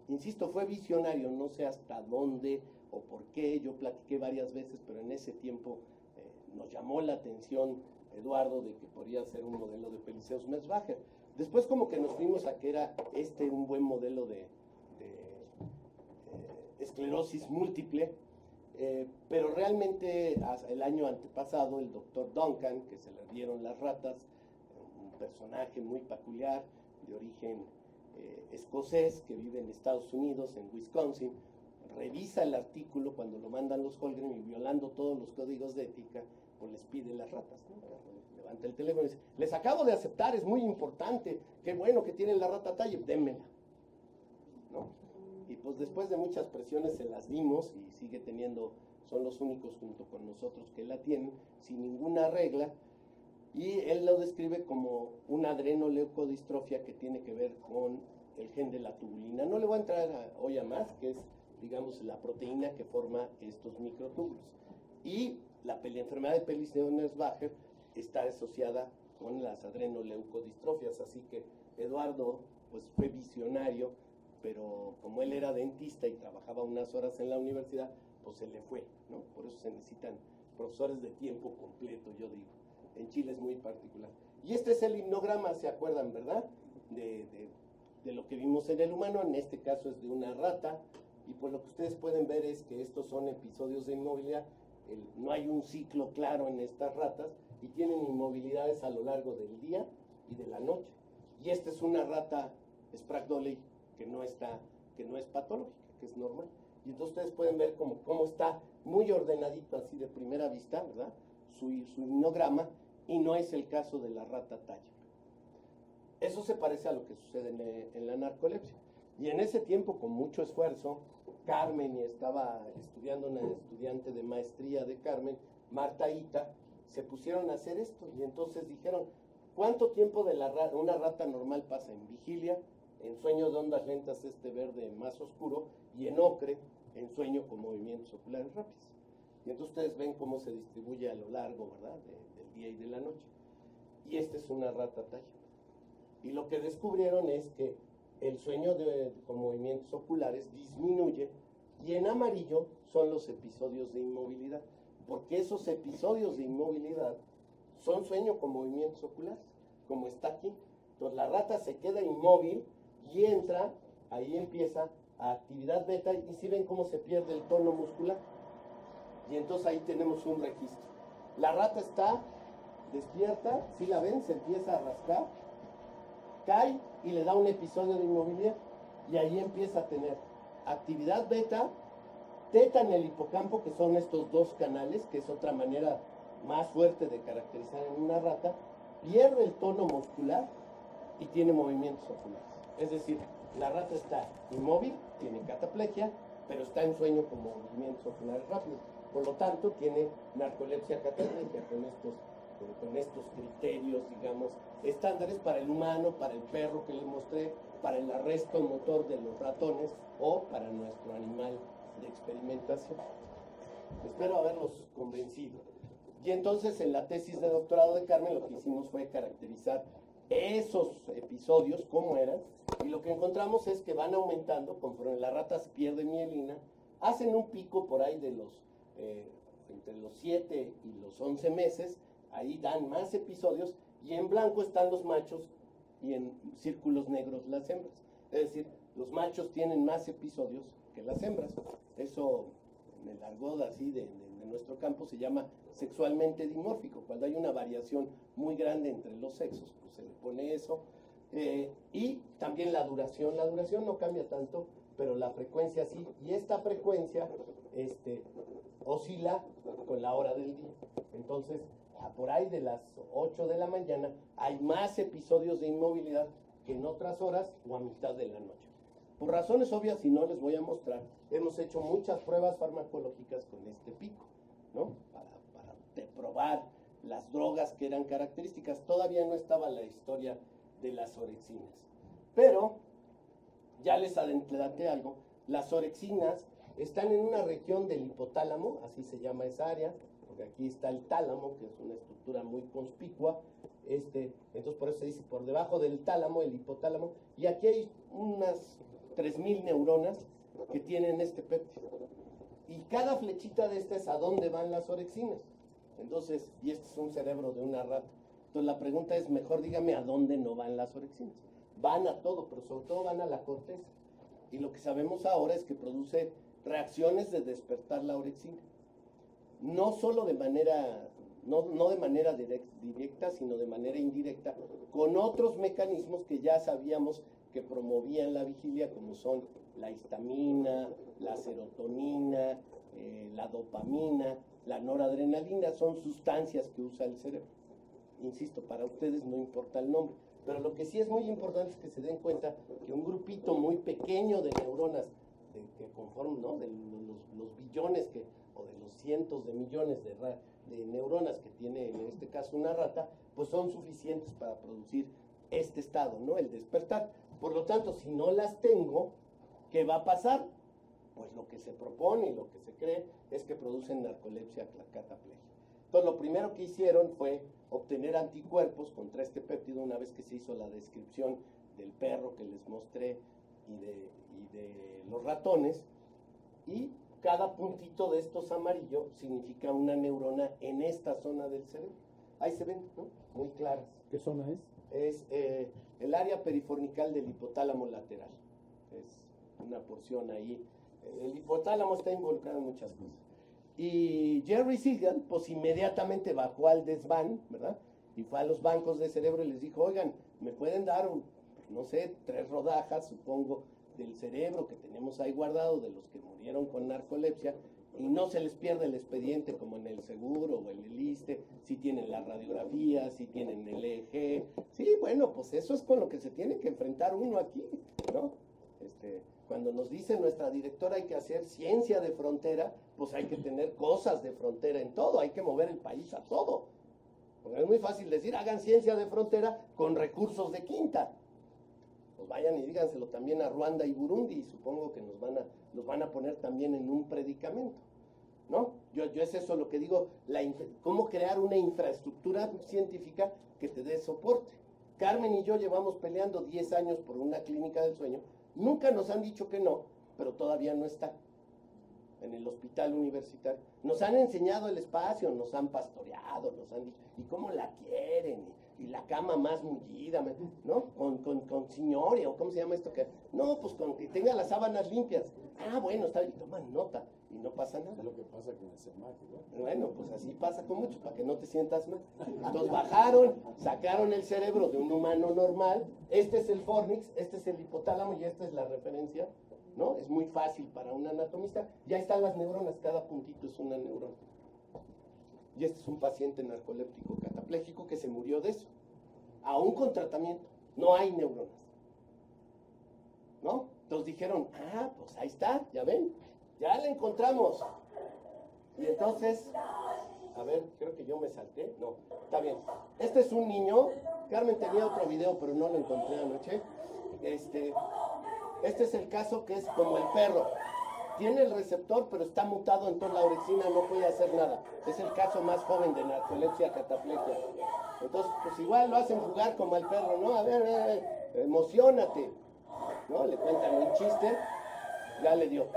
insisto, fue visionario, no sé hasta dónde o por qué, yo platiqué varias veces, pero en ese tiempo nos llamó la atención Eduardo de que podría ser un modelo de Pelizaeus-Merzbacher. Después como que nos fuimos a que era un buen modelo de esclerosis múltiple, pero realmente el año antepasado el doctor Duncan, que se le dieron las ratas, un personaje muy peculiar de origen escocés que vive en Estados Unidos, en Wisconsin, revisa el artículo cuando lo mandan los Holmgren y violando todos los códigos de ética, pues les pide las ratas, ¿no? Levanta el teléfono y dice, les acabo de aceptar, es muy importante, qué bueno que tienen la rata TAIEP, dénmela, ¿no? Y pues después de muchas presiones se las dimos y sigue teniendo, son los únicos junto con nosotros que la tienen, sin ninguna regla, y él lo describe como una adrenoleucodistrofia que tiene que ver con el gen de la tubulina. No le voy a entrar hoy a más, que es, digamos, la proteína que forma estos microtúbulos. Y la enfermedad de Pelizaeus-Merzbacher está asociada con las adrenoleucodistrofias, así que Eduardo pues fue visionario, pero como él era dentista y trabajaba unas horas en la universidad, pues se le fue, ¿no? Por eso se necesitan profesores de tiempo completo, yo digo. En Chile es muy particular. Y este es el himnograma, ¿se acuerdan, verdad? De lo que vimos en el humano, en este caso es de una rata, y pues lo que ustedes pueden ver es que estos son episodios de inmovilidad, no hay un ciclo claro en estas ratas, y tienen inmovilidades a lo largo del día y de la noche. Y esta es una rata Sprague-Dawley que no es patológica, que es normal. Y entonces ustedes pueden ver cómo está muy ordenadito así de primera vista, ¿verdad? Su himnograma, y no es el caso de la rata TAIEP. Eso se parece a lo que sucede en la narcolepsia. Y en ese tiempo, con mucho esfuerzo, Carmen, y estaba estudiando una estudiante de maestría de Carmen, Marta Ita, se pusieron a hacer esto. Y entonces dijeron, ¿cuánto tiempo de una rata normal pasa en vigilia, en sueño de ondas lentas verde más oscuro, y en ocre, en sueño con movimientos oculares rápidos? Y entonces ustedes ven cómo se distribuye a lo largo, ¿verdad?, del día y de la noche. Y esta es una rata TAIEP. Y lo que descubrieron es que el sueño con movimientos oculares disminuye, y en amarillo son los episodios de inmovilidad, porque esos episodios de inmovilidad son sueño con movimientos oculares, como está aquí. Entonces la rata se queda inmóvil y entra, ahí empieza a actividad beta y si ven cómo se pierde el tono muscular. Y entonces ahí tenemos un registro. La rata está despierta, si la ven, se empieza a rascar, cae y le da un episodio de inmovilidad. Y ahí empieza a tener actividad beta, teta en el hipocampo, que son estos dos canales, que es otra manera más fuerte de caracterizar en una rata, pierde el tono muscular y tiene movimientos oculares. Es decir, la rata está inmóvil, tiene cataplegia, pero está en sueño con movimientos oculares rápidos. Por lo tanto, tiene narcolepsia cataplégica con estos criterios, digamos, estándares para el humano, para el perro que les mostré, para el arresto motor de los ratones o para nuestro animal de experimentación. Espero haberlos convencido. Y entonces en la tesis de doctorado de Carmen lo que hicimos fue caracterizar esos episodios, cómo eran, y lo que encontramos es que van aumentando conforme la rata pierde mielina, hacen un pico por ahí de entre los 7 y los 11 meses, ahí dan más episodios, y en blanco están los machos y en círculos negros las hembras. Es decir, los machos tienen más episodios que las hembras. Eso en el argot así de nuestro campo se llama sexualmente dimórfico. Cuando hay una variación muy grande entre los sexos, pues se le pone eso. Y también la duración no cambia tanto, pero la frecuencia sí. Y esta frecuencia oscila con la hora del día. Entonces, por ahí de las 8 de la mañana hay más episodios de inmovilidad que en otras horas o a mitad de la noche. Por razones obvias, si no les voy a mostrar, hemos hecho muchas pruebas farmacológicas con este pico, ¿no? Para probar las drogas que eran características. Todavía no estaba la historia de las orexinas. Pero, ya les adelanté algo, las orexinas están en una región del hipotálamo, así se llama esa área, porque aquí está el tálamo, que es una estructura muy conspicua, entonces por eso se dice por debajo del tálamo, el hipotálamo, y aquí hay unas 3.000 neuronas que tienen este péptido. Y cada flechita de esta es a dónde van las orexinas. Entonces, y este es un cerebro de una rata. Entonces la pregunta es, mejor dígame a dónde no van las orexinas. Van a todo, pero sobre todo van a la corteza. Y lo que sabemos ahora es que produce reacciones de despertar la orexina. No solo de manera, no de manera directa, sino de manera indirecta, con otros mecanismos que ya sabíamos que promovían la vigilia, como son la histamina, la serotonina, la dopamina, la noradrenalina, son sustancias que usa el cerebro. Insisto, para ustedes no importa el nombre, pero lo que sí es muy importante es que se den cuenta que un grupito muy pequeño de neuronas que conforman, ¿no?, de los billones o de los cientos de millones de neuronas que tiene en este caso una rata, pues son suficientes para producir este estado, ¿no?, el despertar. Por lo tanto, si no las tengo, ¿qué va a pasar? Pues lo que se propone y lo que se cree es que producen narcolepsia cataplégica. Entonces, lo primero que hicieron fue obtener anticuerpos contra este péptido una vez que se hizo la descripción del perro que les mostré y de los ratones, y cada puntito de estos amarillo significa una neurona en esta zona del cerebro. Ahí se ven, ¿no?, muy claras. ¿Qué zona es? Es el área perifornical del hipotálamo lateral. Es una porción ahí. El hipotálamo está involucrado en muchas cosas. Y Jerry Siegel, pues inmediatamente bajó al desván, ¿verdad? Y fue a los bancos de cerebro y les dijo, oigan, ¿me pueden dar, no sé, 3 rodajas, supongo, del cerebro que tenemos ahí guardado, de los que murieron con narcolepsia, y no se les pierde el expediente como en el seguro o en el ISSSTE, si tienen la radiografía, si tienen el EEG? Sí, bueno, pues eso es con lo que se tiene que enfrentar uno aquí, ¿no? Cuando nos dice nuestra directora hay que hacer ciencia de frontera, pues hay que tener cosas de frontera en todo, hay que mover el país a todo. Porque es muy fácil decir, hagan ciencia de frontera con recursos de quinta. Pues vayan y díganselo también a Ruanda y Burundi, y supongo que nos van a poner también en un predicamento, ¿no? Yo es eso lo que digo, cómo crear una infraestructura científica que te dé soporte. Carmen y yo llevamos peleando 10 años por una clínica del sueño. Nunca nos han dicho que no, pero todavía no está en el hospital universitario. Nos han enseñado el espacio, nos han pastoreado, nos han dicho, ¿y cómo la quieren? y la cama más mullida, ¿no? Con señoria, o ¿cómo se llama esto? No, pues con que tenga las sábanas limpias. Ah, bueno, está bien, y toman nota, y no pasa nada. Es lo que pasa con el Semaje, ¿no? Bueno, pues así pasa con mucho, para que no te sientas mal. Entonces bajaron, sacaron el cerebro de un humano normal, este es el fornix, este es el hipotálamo y esta es la referencia, ¿no? Es muy fácil para un anatomista. Ya están las neuronas, cada puntito es una neurona. Y este es un paciente narcoléptico catapléjico que se murió de eso. Aún con tratamiento, no hay neuronas, ¿no? Entonces dijeron, ah, pues ahí está, ya ven, ya la encontramos. Y entonces, a ver, creo que yo me salté, no, está bien. Este es un niño, Carmen tenía otro video, pero no lo encontré anoche. Este es el caso que es como el perro. Tiene el receptor, pero está mutado, entonces la orexina no puede hacer nada. Es el caso más joven de narcolepsia cataplegia. Entonces, pues igual lo hacen jugar como el perro, ¿no? A ver, emocionate, ¿no? Le cuentan un chiste, ya le dio.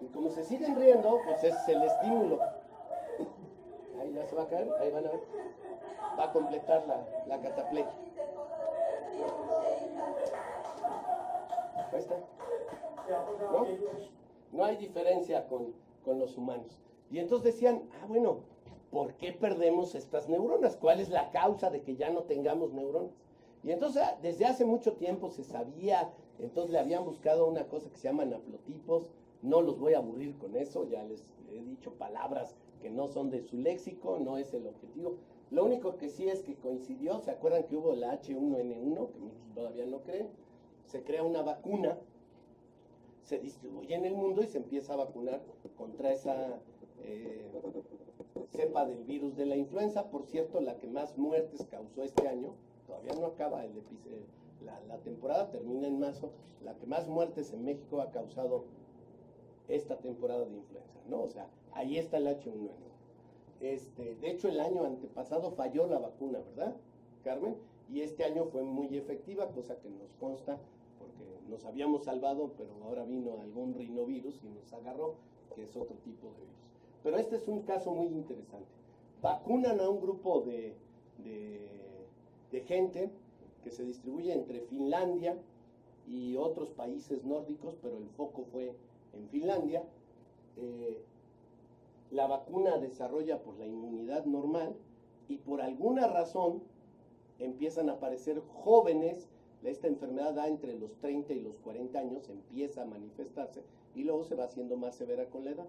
Y como se siguen riendo, pues ese es el estímulo. Ahí ya se va a caer, ahí van a ver. Va a completar la cataplegia. Ahí está. ¿No? No hay diferencia con los humanos. Y entonces decían, ah, bueno, ¿por qué perdemos estas neuronas? ¿Cuál es la causa de que ya no tengamos neuronas? Y entonces desde hace mucho tiempo se sabía, entonces le habían buscado una cosa que se llaman haplotipos. No los voy a aburrir con eso, ya les he dicho palabras que no son de su léxico, no es el objetivo. Lo único que sí es que coincidió, ¿se acuerdan que hubo la H1N1, que muchos todavía no creen? Se crea una vacuna, se distribuye en el mundo y se empieza a vacunar contra esa cepa del virus de la influenza. Por cierto, la que más muertes causó este año, todavía no acaba la temporada, termina en marzo, la que más muertes en México ha causado esta temporada de influenza, ¿no? O sea, ahí está el H1N1. De hecho, el año antepasado falló la vacuna, ¿verdad, Carmen? Y este año fue muy efectiva, cosa que nos consta, porque nos habíamos salvado, pero ahora vino algún rinovirus y nos agarró, que es otro tipo de virus. Pero este es un caso muy interesante. Vacunan a un grupo de gente que se distribuye entre Finlandia y otros países nórdicos, pero el foco fue en Finlandia. La vacuna desarrolla por la inmunidad normal y por alguna razón empiezan a aparecer jóvenes. Esta enfermedad da entre los 30 y los 40 años, empieza a manifestarse y luego se va haciendo más severa con la edad.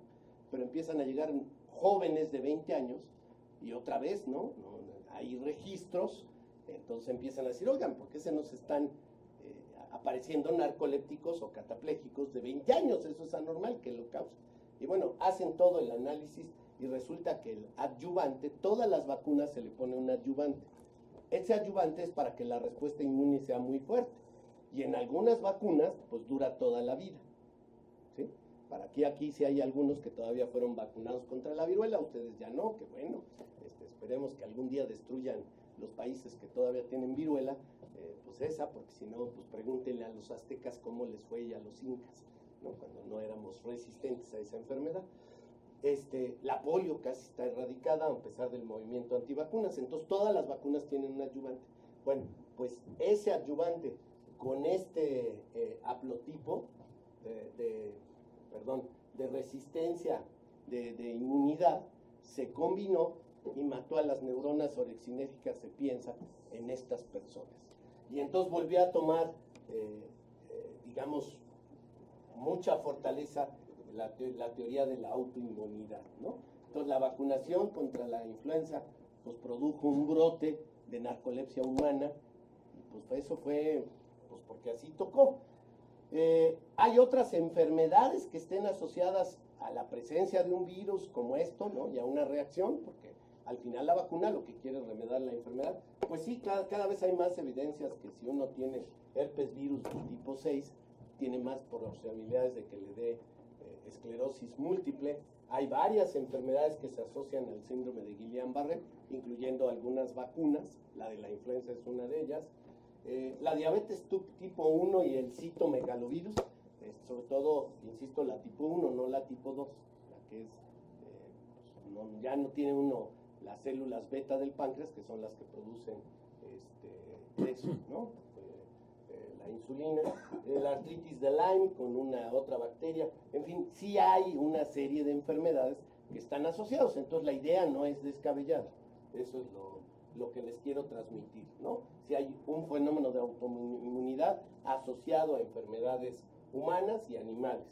Pero empiezan a llegar jóvenes de 20 años y otra vez, ¿no? Hay registros, entonces empiezan a decir, oigan, ¿por qué se nos están apareciendo narcolépticos o catapléjicos de 20 años? Eso es anormal, que lo causa. Y bueno, hacen todo el análisis y resulta que el adyuvante, todas las vacunas se le pone un adyuvante. Ese adyuvante es para que la respuesta inmune sea muy fuerte. Y en algunas vacunas, pues dura toda la vida. ¿Sí? Para aquí sí hay algunos que todavía fueron vacunados contra la viruela, ustedes ya no, que bueno, esperemos que algún día destruyan los países que todavía tienen viruela, pues esa, porque si no, pues pregúntenle a los aztecas cómo les fue y a los incas, ¿no? Cuando no éramos resistentes a esa enfermedad. La polio casi está erradicada a pesar del movimiento antivacunas, entonces todas las vacunas tienen un adyuvante. Bueno, pues ese adyuvante con este haplotipo de resistencia, de inmunidad, se combinó y mató a las neuronas orexinéticas, se piensa, en estas personas. Y entonces volvió a tomar, digamos, mucha fortaleza la teoría de la autoinmunidad, ¿no? Entonces la vacunación contra la influenza pues produjo un brote de narcolepsia humana, y pues eso fue pues porque así tocó. Hay otras enfermedades que estén asociadas a la presencia de un virus como esto, ¿no? Y a una reacción, porque al final la vacuna lo que quiere es remediar la enfermedad. Pues sí, cada vez hay más evidencias que si uno tiene herpes virus del tipo 6, tiene más probabilidades de que le dé esclerosis múltiple. Hay varias enfermedades que se asocian al síndrome de Guillain-Barré, incluyendo algunas vacunas, la de la influenza es una de ellas. La diabetes tipo 1 y el citomegalovirus, sobre todo, insisto, la tipo 1, no la tipo 2, la que es, ya no tiene uno las células beta del páncreas, que son las que producen eso, ¿no? La insulina, la artritis de Lyme con una otra bacteria, en fin, sí hay una serie de enfermedades que están asociados, entonces la idea no es descabellada, eso es lo que les quiero transmitir, ¿no? Si hay un fenómeno de autoinmunidad asociado a enfermedades humanas y animales.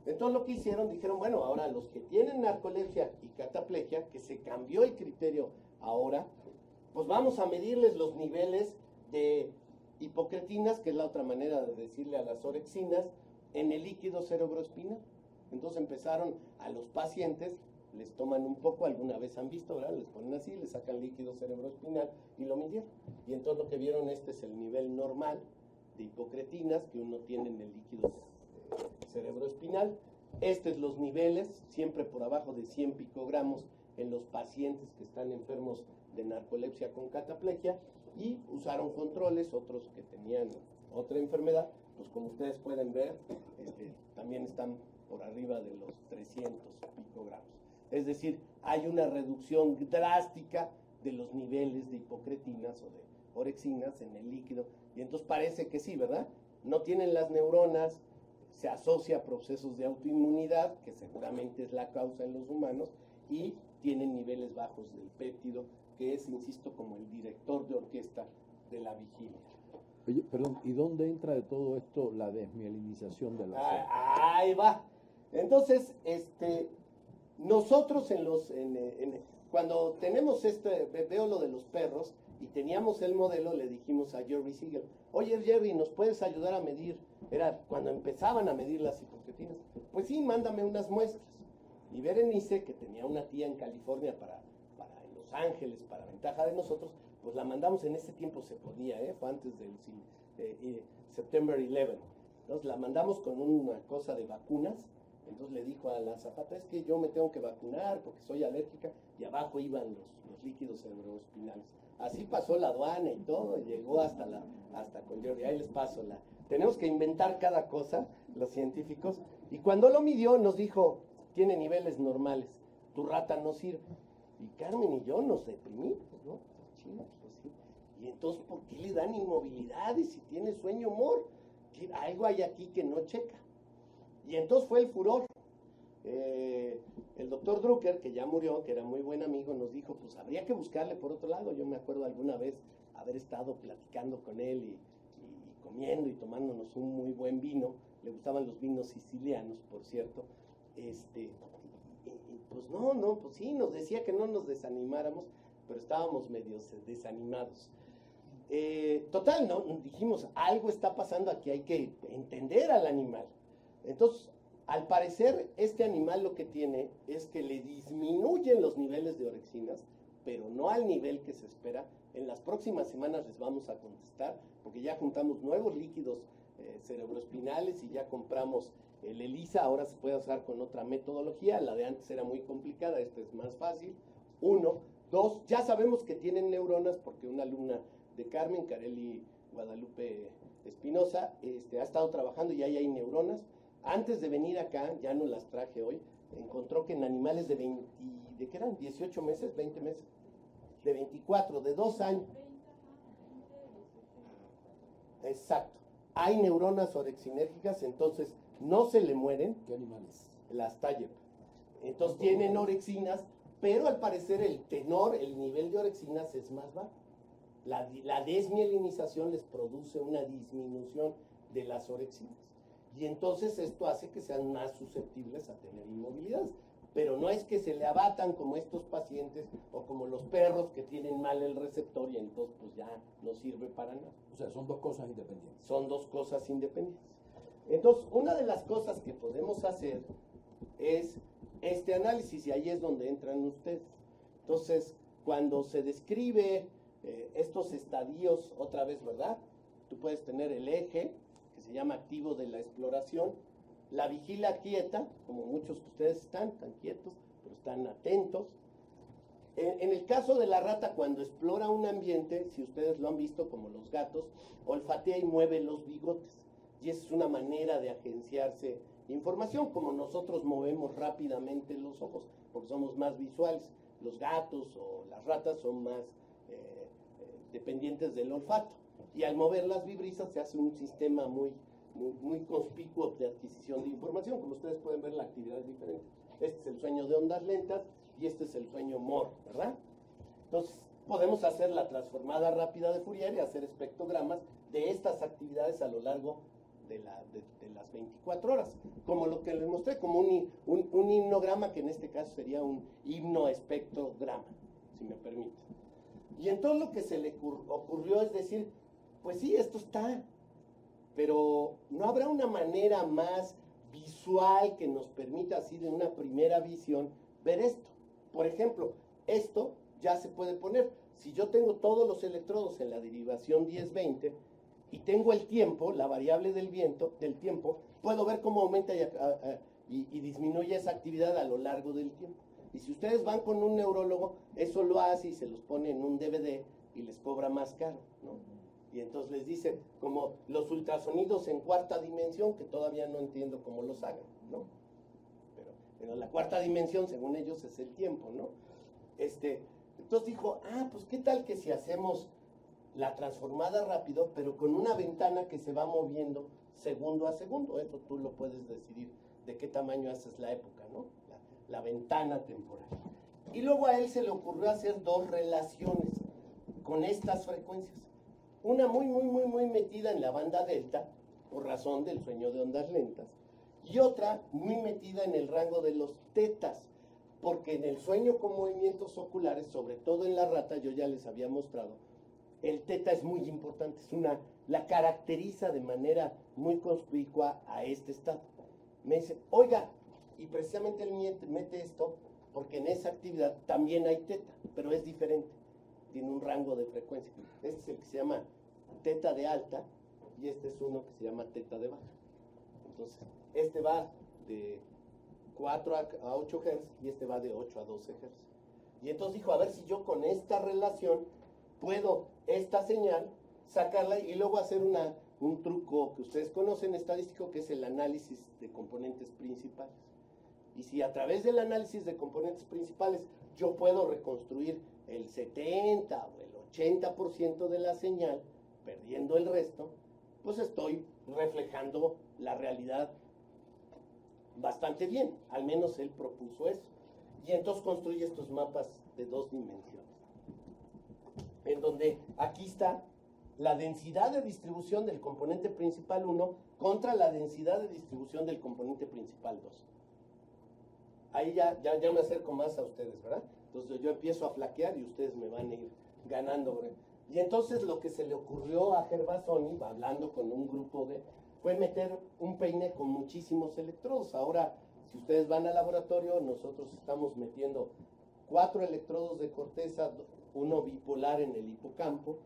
Entonces lo que hicieron, dijeron, bueno, ahora los que tienen narcolepsia y cataplegia, que se cambió el criterio ahora, pues vamos a medirles los niveles de hipocretinas, que es la otra manera de decirle a las orexinas, en el líquido cerebroespinal. Entonces empezaron a los pacientes, les toman un poco, alguna vez han visto, ¿verdad? Les ponen así, les sacan líquido cerebroespinal y lo midieron. Y entonces lo que vieron, este es el nivel normal de hipocretinas que uno tiene en el líquido cerebroespinal. Estos los niveles, siempre por abajo de 100 picogramos en los pacientes que están enfermos de narcolepsia con cataplegia, y usaron controles, otros que tenían otra enfermedad, pues como ustedes pueden ver, también están por arriba de los 300 picogramos. Es decir, hay una reducción drástica de los niveles de hipocretinas o de orexinas en el líquido, y entonces parece que sí, ¿verdad? No tienen las neuronas, se asocia a procesos de autoinmunidad, que seguramente es la causa en los humanos, y tienen niveles bajos del péptido, que es, insisto, como el director de orquesta de la vigilia. Oye, perdón, ¿y dónde entra de todo esto la desmielinización de la célula? Ahí va. Entonces, nosotros cuando tenemos veo lo de los perros, y teníamos el modelo, le dijimos a Jerry Siegel, oye Jerry, ¿nos puedes ayudar a medir? Era cuando empezaban a medir las hipocretinas. Pues sí, mándame unas muestras. Y Berenice, que tenía una tía en California para Los Ángeles, para ventaja de nosotros, pues la mandamos. En ese tiempo se podía, fue antes del September 11. Entonces la mandamos con una cosa de vacunas. Entonces le dijo a la azafata, es que yo me tengo que vacunar porque soy alérgica, y abajo iban los líquidos cerebroespinales. Así pasó la aduana y todo, y llegó hasta con Jerry. Ahí les paso tenemos que inventar cada cosa, los científicos, y cuando lo midió nos dijo, tiene niveles normales, tu rata no sirve. Y Carmen y yo nos deprimimos, ¿no? Pues sí. Y entonces, ¿por qué le dan inmovilidades si tiene sueño humor? Algo hay aquí que no checa. Y entonces fue el furor. El doctor Drucker, que ya murió, que era muy buen amigo, nos dijo, pues habría que buscarle por otro lado. Yo me acuerdo alguna vez haber estado platicando con él y comiendo y tomándonos un muy buen vino. Le gustaban los vinos sicilianos, por cierto. Pues no, pues sí, nos decía que no nos desanimáramos, pero estábamos medio desanimados. Total, ¿no? Dijimos, algo está pasando aquí, hay que entender al animal. Entonces, al parecer, este animal lo que tiene es que le disminuyen los niveles de orexinas, pero no al nivel que se espera. En las próximas semanas les vamos a contestar, porque ya juntamos nuevos líquidos cerebroespinales y ya compramos el ELISA. Ahora se puede usar con otra metodología, la de antes era muy complicada, esta es más fácil. 1, 2, ya sabemos que tienen neuronas porque una alumna de Carmen, Carely Guadalupe Espinosa, ha estado trabajando y ahí hay neuronas. Antes de venir acá, ya no las traje hoy, encontró que en animales de ¿de qué eran? 18 meses, 20 meses, de 24, de 2 años. Exacto. Hay neuronas orexinérgicas, entonces no se le mueren. ¿Qué animales? Las Taller. Entonces tienen orexinas, pero al parecer el nivel de orexinas es más bajo. La desmielinización les produce una disminución de las orexinas. Y entonces esto hace que sean más susceptibles a tener inmovilidades. Pero no es que se le abatan como estos pacientes o como los perros que tienen mal el receptor y entonces pues ya no sirve para nada. O sea, son dos cosas independientes. Son dos cosas independientes. Entonces, una de las cosas que podemos hacer es este análisis, y ahí es donde entran ustedes. Entonces, cuando se describe estos estadios, otra vez, ¿verdad? Tú puedes tener el eje, que se llama activo de la exploración, la vigilia quieta, como muchos de ustedes están quietos, pero están atentos. En el caso de la rata, cuando explora un ambiente, si ustedes lo han visto como los gatos, olfatea y mueve los bigotes. Y esa es una manera de agenciarse información, como nosotros movemos rápidamente los ojos, porque somos más visuales. los gatos o las ratas son más dependientes del olfato. Y al mover las vibrisas se hace un sistema muy conspicuo de adquisición de información. Como ustedes pueden ver, la actividad es diferente. Este es el sueño de ondas lentas y este es el sueño MOR, ¿verdad? Entonces, podemos hacer la transformada rápida de Fourier y hacer espectrogramas de estas actividades a lo largo de las 24 horas, como lo que les mostré, como un himnograma, que en este caso sería un himnoespectrograma, si me permite. Y entonces lo que se le ocurrió es decir, pues sí, esto está, pero ¿no habrá una manera más visual que nos permita así de una primera visión ver esto? Por ejemplo, esto ya se puede poner. Si yo tengo todos los electrodos en la derivación 10-20 y tengo el tiempo, la variable del tiempo, puedo ver cómo aumenta y disminuye esa actividad a lo largo del tiempo. Y si ustedes van con un neurólogo, eso lo hace y se los pone en un DVD y les cobra más caro, ¿no? Y entonces les dice, como los ultrasonidos en cuarta dimensión, que todavía no entiendo cómo los hagan, ¿no? Pero la cuarta dimensión, según ellos, es el tiempo, ¿no? Entonces dijo, pues qué tal que si hacemos la transformada rápido, pero con una ventana que se va moviendo segundo a segundo. Eso tú lo puedes decidir de qué tamaño haces la época, ¿no? La ventana temporal. Y luego a él se le ocurrió hacer dos relaciones con estas frecuencias. Una muy metida en la banda delta, por razón del sueño de ondas lentas, y otra muy metida en el rango de los tetas, porque en el sueño con movimientos oculares, sobre todo en la rata, yo ya les había mostrado, el teta es muy importante, la caracteriza de manera muy conspicua a este estado. Me dice, oiga, y precisamente él mete esto, porque en esa actividad también hay teta, pero es diferente, tiene un rango de frecuencia. Este es el que se llama teta de alta, y este es uno que se llama teta de baja. Entonces, este va de 4 a 8 Hz y este va de 8 a 12 Hz. Y entonces dijo, a ver si yo con esta relación puedo esta señal sacarla y luego hacer un truco que ustedes conocen estadístico, que es el análisis de componentes principales. Y si a través del análisis de componentes principales yo puedo reconstruir el 70 o el 80% de la señal, perdiendo el resto, pues estoy reflejando la realidad bastante bien. Al menos él propuso eso. Y entonces construye estos mapas de 2 dimensiones, en donde aquí está la densidad de distribución del componente principal 1 contra la densidad de distribución del componente principal 2. Ahí ya me acerco más a ustedes, ¿verdad? Entonces yo empiezo a flaquear y ustedes me van a ir ganando, ¿verdad? Y entonces lo que se le ocurrió a Gervasoni, hablando con un grupo fue meter un peine con muchísimos electrodos. Ahora, si ustedes van al laboratorio, nosotros estamos metiendo 4 electrodos de corteza, uno bipolar en el hipocampo,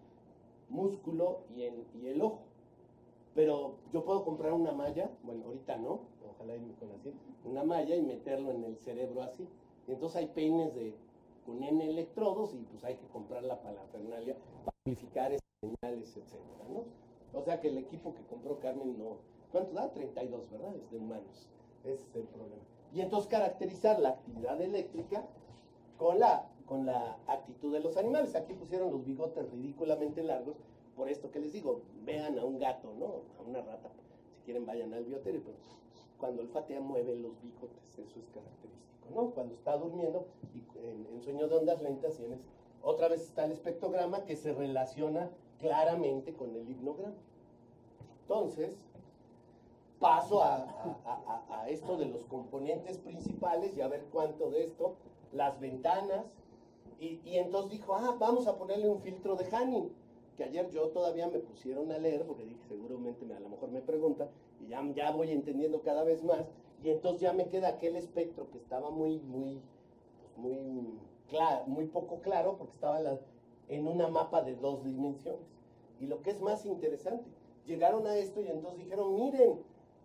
músculo y el ojo. Pero yo puedo comprar una malla, bueno, ahorita no, ojalá irme con así, una malla y meterlo en el cerebro así. Y entonces hay peines con N electrodos y pues hay que comprar la parafernalia para amplificar esas señales, etcétera, ¿no? O sea que el equipo que compró Carmen no, ¿cuánto da? 32, ¿verdad? Es de humanos, ese es el problema. Y entonces caracterizar la actividad eléctrica con la actitud de los animales. Aquí pusieron los bigotes ridículamente largos, por esto que les digo, vean a un gato, ¿no? A una rata, si quieren vayan al bioterio, pero cuando olfatea mueve los bigotes, eso es característico, ¿no? Cuando está durmiendo y en sueño de ondas lentas, otra vez está el espectrograma que se relaciona claramente con el hipnograma. Entonces, paso a esto de los componentes principales y a ver cuánto de esto, las ventanas, y entonces dijo, vamos a ponerle un filtro de Hanning, que ayer yo todavía me pusieron a leer, porque dije, seguramente a lo mejor me preguntan, y ya voy entendiendo cada vez más, y entonces ya me queda aquel espectro que estaba muy poco claro, porque estaba en una mapa de 2 dimensiones. Y lo que es más interesante, llegaron a esto y entonces dijeron, miren,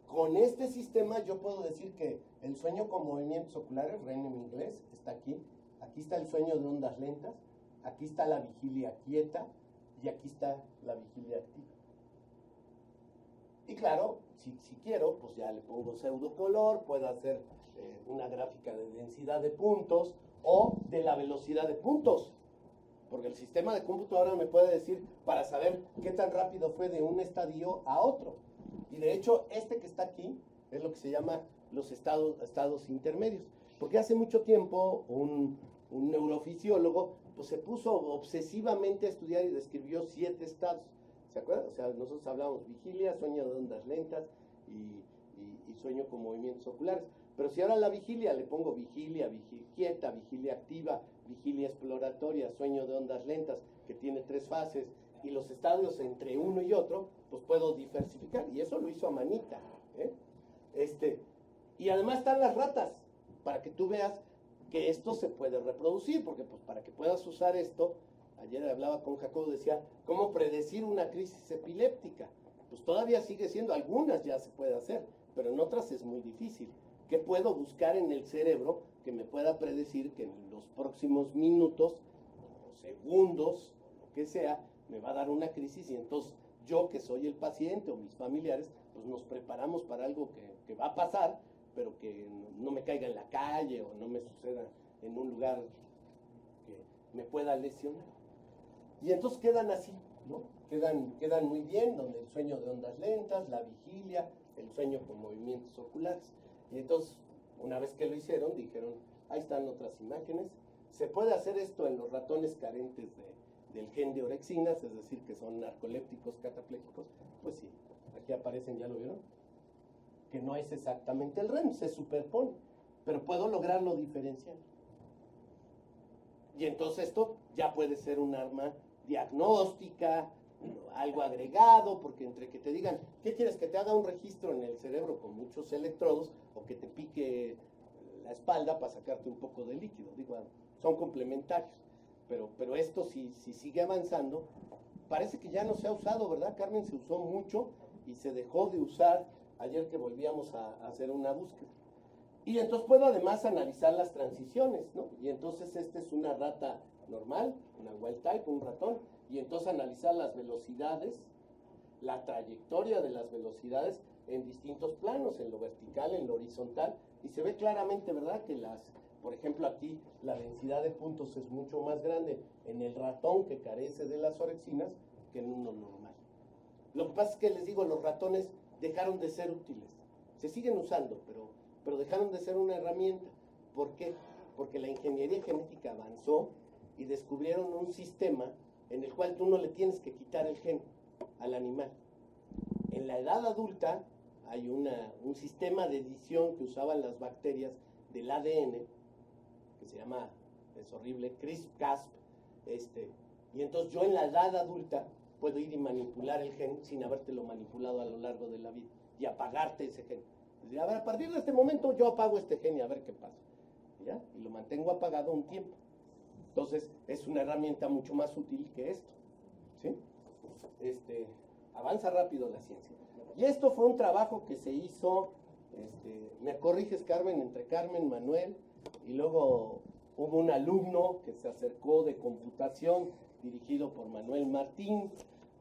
con este sistema yo puedo decir que el sueño con movimientos oculares, REM en inglés, está aquí está el sueño de ondas lentas, aquí está la vigilia quieta, y aquí está la vigilia activa. Y claro, si quiero, pues ya le pongo pseudocolor, puedo hacer una gráfica de densidad de puntos, o de la velocidad de puntos. Porque el sistema de cómputo ahora me puede decir para saber qué tan rápido fue de un estadio a otro. Y de hecho, este que está aquí es lo que se llama los estados intermedios. Porque hace mucho tiempo un neurofisiólogo pues, se puso obsesivamente a estudiar y describió 7 estados. ¿Se acuerdan? O sea, nosotros hablamos vigilia, sueño de ondas lentas y sueño con movimientos oculares. Pero si ahora a la vigilia le pongo vigilia quieta, vigilia activa, vigilia exploratoria, sueño de ondas lentas, que tiene 3 fases, y los estadios entre uno y otro, pues puedo diversificar. Y eso lo hizo a manita. Y además están las ratas, para que tú veas que esto se puede reproducir, porque pues para que puedas usar esto, ayer hablaba con Jacobo, decía, ¿cómo predecir una crisis epiléptica? Pues todavía sigue siendo, algunas ya se puede hacer, pero en otras es muy difícil. ¿Qué puedo buscar en el cerebro que me pueda predecir que en los próximos minutos, o segundos, o lo que sea, me va a dar una crisis? Y entonces yo, que soy el paciente, o mis familiares, pues nos preparamos para algo que va a pasar, pero que no me caiga en la calle o no me suceda en un lugar que me pueda lesionar. Y entonces quedan así, ¿no? Quedan muy bien, donde el sueño de ondas lentas, la vigilia, el sueño con movimientos oculares. Y entonces, una vez que lo hicieron, dijeron, ahí están otras imágenes. ¿Se puede hacer esto en los ratones carentes del gen de orexinas, es decir, que son narcolépticos catapléjicos? Pues sí, aquí aparecen, ¿ya lo vieron? Que no es exactamente el REM, se superpone, pero puedo lograrlo diferenciar. Y entonces esto ya puede ser un arma diagnóstica, algo agregado, porque entre que te digan, ¿qué quieres? ¿Que te haga un registro en el cerebro con muchos electrodos o que te pique la espalda para sacarte un poco de líquido? Digo, son complementarios, pero esto si sigue avanzando, parece que ya no se ha usado, ¿verdad, Carmen? Se usó mucho y se dejó de usar ayer que volvíamos a hacer una búsqueda. Y entonces puedo además analizar las transiciones, ¿no? Y entonces esta es una rata normal, una wild type, un ratón, y entonces analizar las velocidades, la trayectoria de las velocidades en distintos planos, en lo vertical, en lo horizontal, y se ve claramente, ¿verdad?, que por ejemplo, aquí la densidad de puntos es mucho más grande en el ratón que carece de las orexinas que en uno normal. Lo que pasa es que les digo, los ratones dejaron de ser útiles. Se siguen usando, pero dejaron de ser una herramienta. ¿Por qué? Porque la ingeniería genética avanzó y descubrieron un sistema en el cual tú no le tienes que quitar el gen al animal. En la edad adulta hay un sistema de edición que usaban las bacterias del ADN, que se llama, es horrible, CRISP-Cas. Y entonces yo en la edad adulta puedo ir y manipular el gen sin habértelo manipulado a lo largo de la vida y apagarte ese gen. Decir, a ver, a partir de este momento yo apago este gen y a ver qué pasa. ¿Ya? Y lo mantengo apagado un tiempo. Entonces es una herramienta mucho más útil que esto. ¿Sí? Avanza rápido la ciencia. Y esto fue un trabajo que se hizo, me corriges, Carmen, entre Carmen, Manuel, y luego hubo un alumno que se acercó de computación dirigido por Manuel Martín,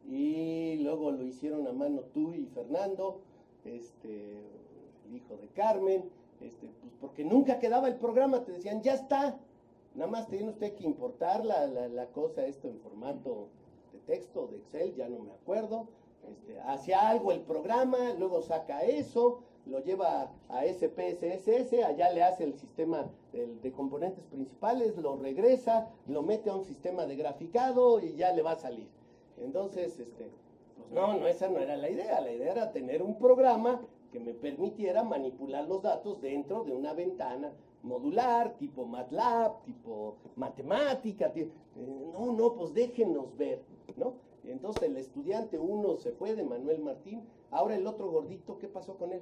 y luego lo hicieron a mano tú y Fernando, el hijo de Carmen, pues porque nunca quedaba el programa, te decían, ya está, nada más tiene usted que importar la cosa esto en formato de texto, de Excel, ya no me acuerdo, hacía algo el programa, luego saca eso, lo lleva a SPSS, allá le hace el sistema de componentes principales, lo regresa, lo mete a un sistema de graficado y ya le va a salir. Entonces, pues no, esa no era la idea era tener un programa que me permitiera manipular los datos dentro de una ventana modular, tipo MATLAB, tipo matemática, no, pues déjenos ver, ¿no? Entonces el estudiante 1 se fue de Manuel Martín, ahora el otro gordito, ¿qué pasó con él?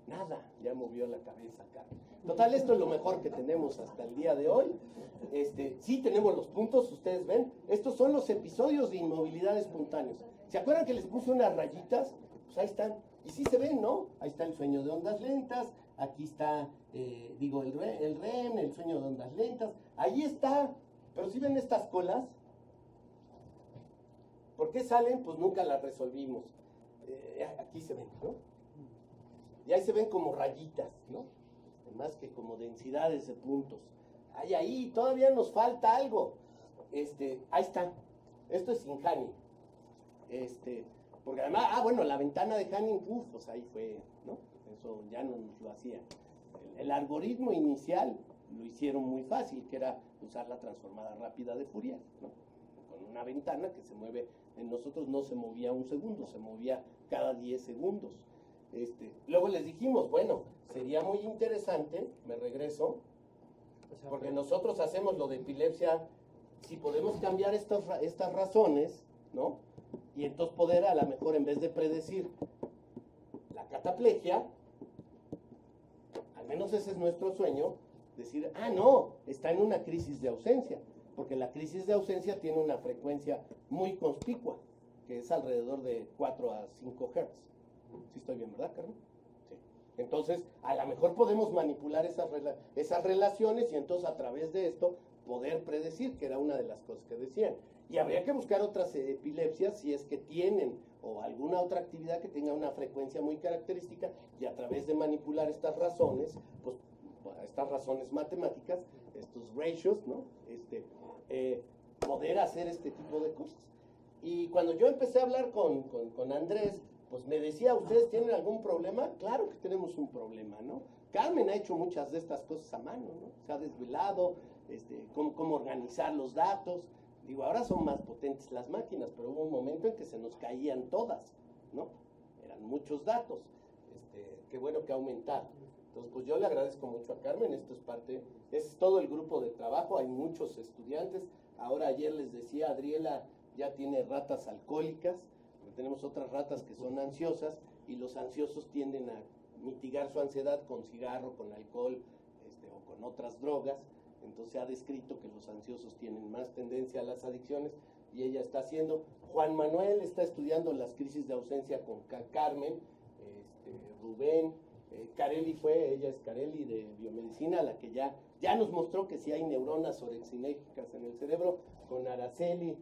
Nada, ya movió la cabeza acá. Total, esto es lo mejor que tenemos hasta el día de hoy. Sí tenemos los puntos, ustedes ven, estos son los episodios de inmovilidad espontáneos. ¿Se acuerdan que les puse unas rayitas? Pues ahí están, y sí se ven, ¿no? Ahí está el sueño de ondas lentas, aquí está, el REM, el sueño de ondas lentas, ahí está, pero si ven estas colas, ¿por qué salen? Pues nunca las resolvimos. Aquí se ven, ¿no? Y ahí se ven como rayitas, ¿no? Más que como densidades de puntos. hay ahí, todavía nos falta algo. Ahí está. Esto es Injani. Porque además, bueno, la ventana de Hanning, pues ahí fue, ¿no? Eso ya no nos lo hacía. El algoritmo inicial lo hicieron muy fácil, que era usar la transformada rápida de Fourier, ¿no? Con una ventana que se mueve, en nosotros no se movía un segundo, se movía cada 10 segundos. Luego les dijimos, bueno, sería muy interesante, me regreso, porque nosotros hacemos lo de epilepsia, si podemos cambiar estas razones, ¿no? Y entonces poder, a lo mejor, en vez de predecir la cataplegia, al menos ese es nuestro sueño, decir, no, está en una crisis de ausencia, porque la crisis de ausencia tiene una frecuencia muy conspicua, que es alrededor de 4 a 5 Hz. ¿Sí estoy bien, verdad, Carmen? Sí. Entonces, a lo mejor podemos manipular esas relaciones y entonces a través de esto poder predecir, que era una de las cosas que decían. Y habría que buscar otras epilepsias si es que tienen o alguna otra actividad que tenga una frecuencia muy característica y a través de manipular estas razones, pues estas razones matemáticas, estos ratios, ¿no? Poder hacer este tipo de cosas. Y cuando yo empecé a hablar con Andrés, pues me decía, ¿ustedes tienen algún problema? Claro que tenemos un problema, ¿no? Carmen ha hecho muchas de estas cosas a mano, ¿no? Se ha desvelado, cómo organizar los datos. Digo, ahora son más potentes las máquinas, pero hubo un momento en que se nos caían todas, ¿no? Eran muchos datos. Qué bueno que ha aumentado. Entonces, pues yo le agradezco mucho a Carmen, esto es todo el grupo de trabajo, hay muchos estudiantes. Ahora ayer les decía, Adriela ya tiene ratas alcohólicas, porque tenemos otras ratas que son ansiosas, y los ansiosos tienden a mitigar su ansiedad con cigarro, con alcohol, o con otras drogas. Entonces se ha descrito que los ansiosos tienen más tendencia a las adicciones, y ella está haciendo. Juan Manuel está estudiando las crisis de ausencia con Carmen, Rubén, Carelli ella es Carelli de biomedicina, la que ya nos mostró que sí hay neuronas orexinérgicas en el cerebro. Con Araceli,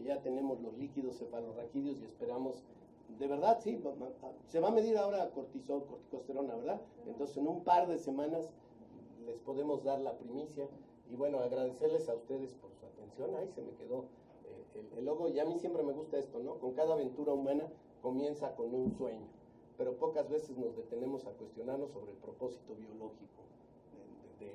ya tenemos los líquidos cefalorraquídeos y esperamos, de verdad, sí, se va a medir ahora corticosterona, ¿verdad? Entonces en un par de semanas les podemos dar la primicia. Y bueno, agradecerles a ustedes por su atención. Ahí se me quedó el logo, y a mí siempre me gusta esto, ¿no? Con cada aventura humana comienza con un sueño, pero pocas veces nos detenemos a cuestionarnos sobre el propósito biológico de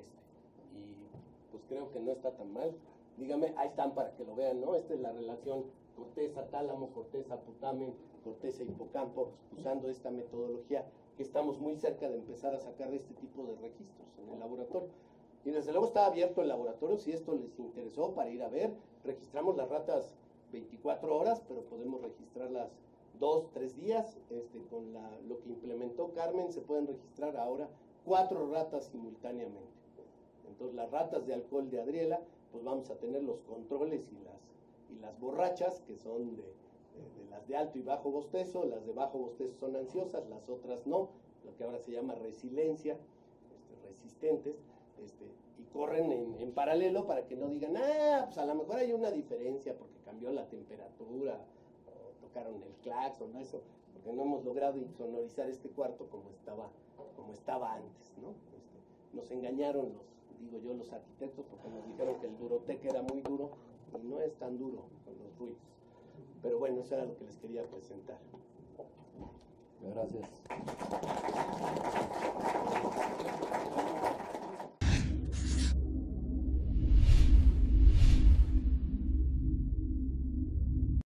y pues creo que no está tan mal. Dígame, ahí están para que lo vean, ¿no? Esta es la relación corteza tálamo, corteza putamen, corteza hipocampo, usando esta metodología, que estamos muy cerca de empezar a sacar de este tipo de registros en el laboratorio. Y desde luego está abierto el laboratorio, si esto les interesó, para ir a ver. Registramos las ratas 24 horas, pero podemos registrarlas 2, 3 días. Con lo que implementó Carmen, se pueden registrar ahora 4 ratas simultáneamente. Entonces las ratas de alcohol de Adriela, pues vamos a tener los controles y las borrachas, que son de las de alto y bajo bostezo. Las de bajo bostezo son ansiosas, las otras no, lo que ahora se llama resiliencia, resistentes, y corren en paralelo para que no digan, pues a lo mejor hay una diferencia porque cambió la temperatura, o tocaron el claxon, eso, porque no hemos logrado insonorizar este cuarto como estaba antes, ¿no? Nos engañaron los arquitectos, porque nos dijeron que el Durotec era muy duro, y no es tan duro con los ruidos. Pero bueno, eso era lo que les quería presentar. Gracias.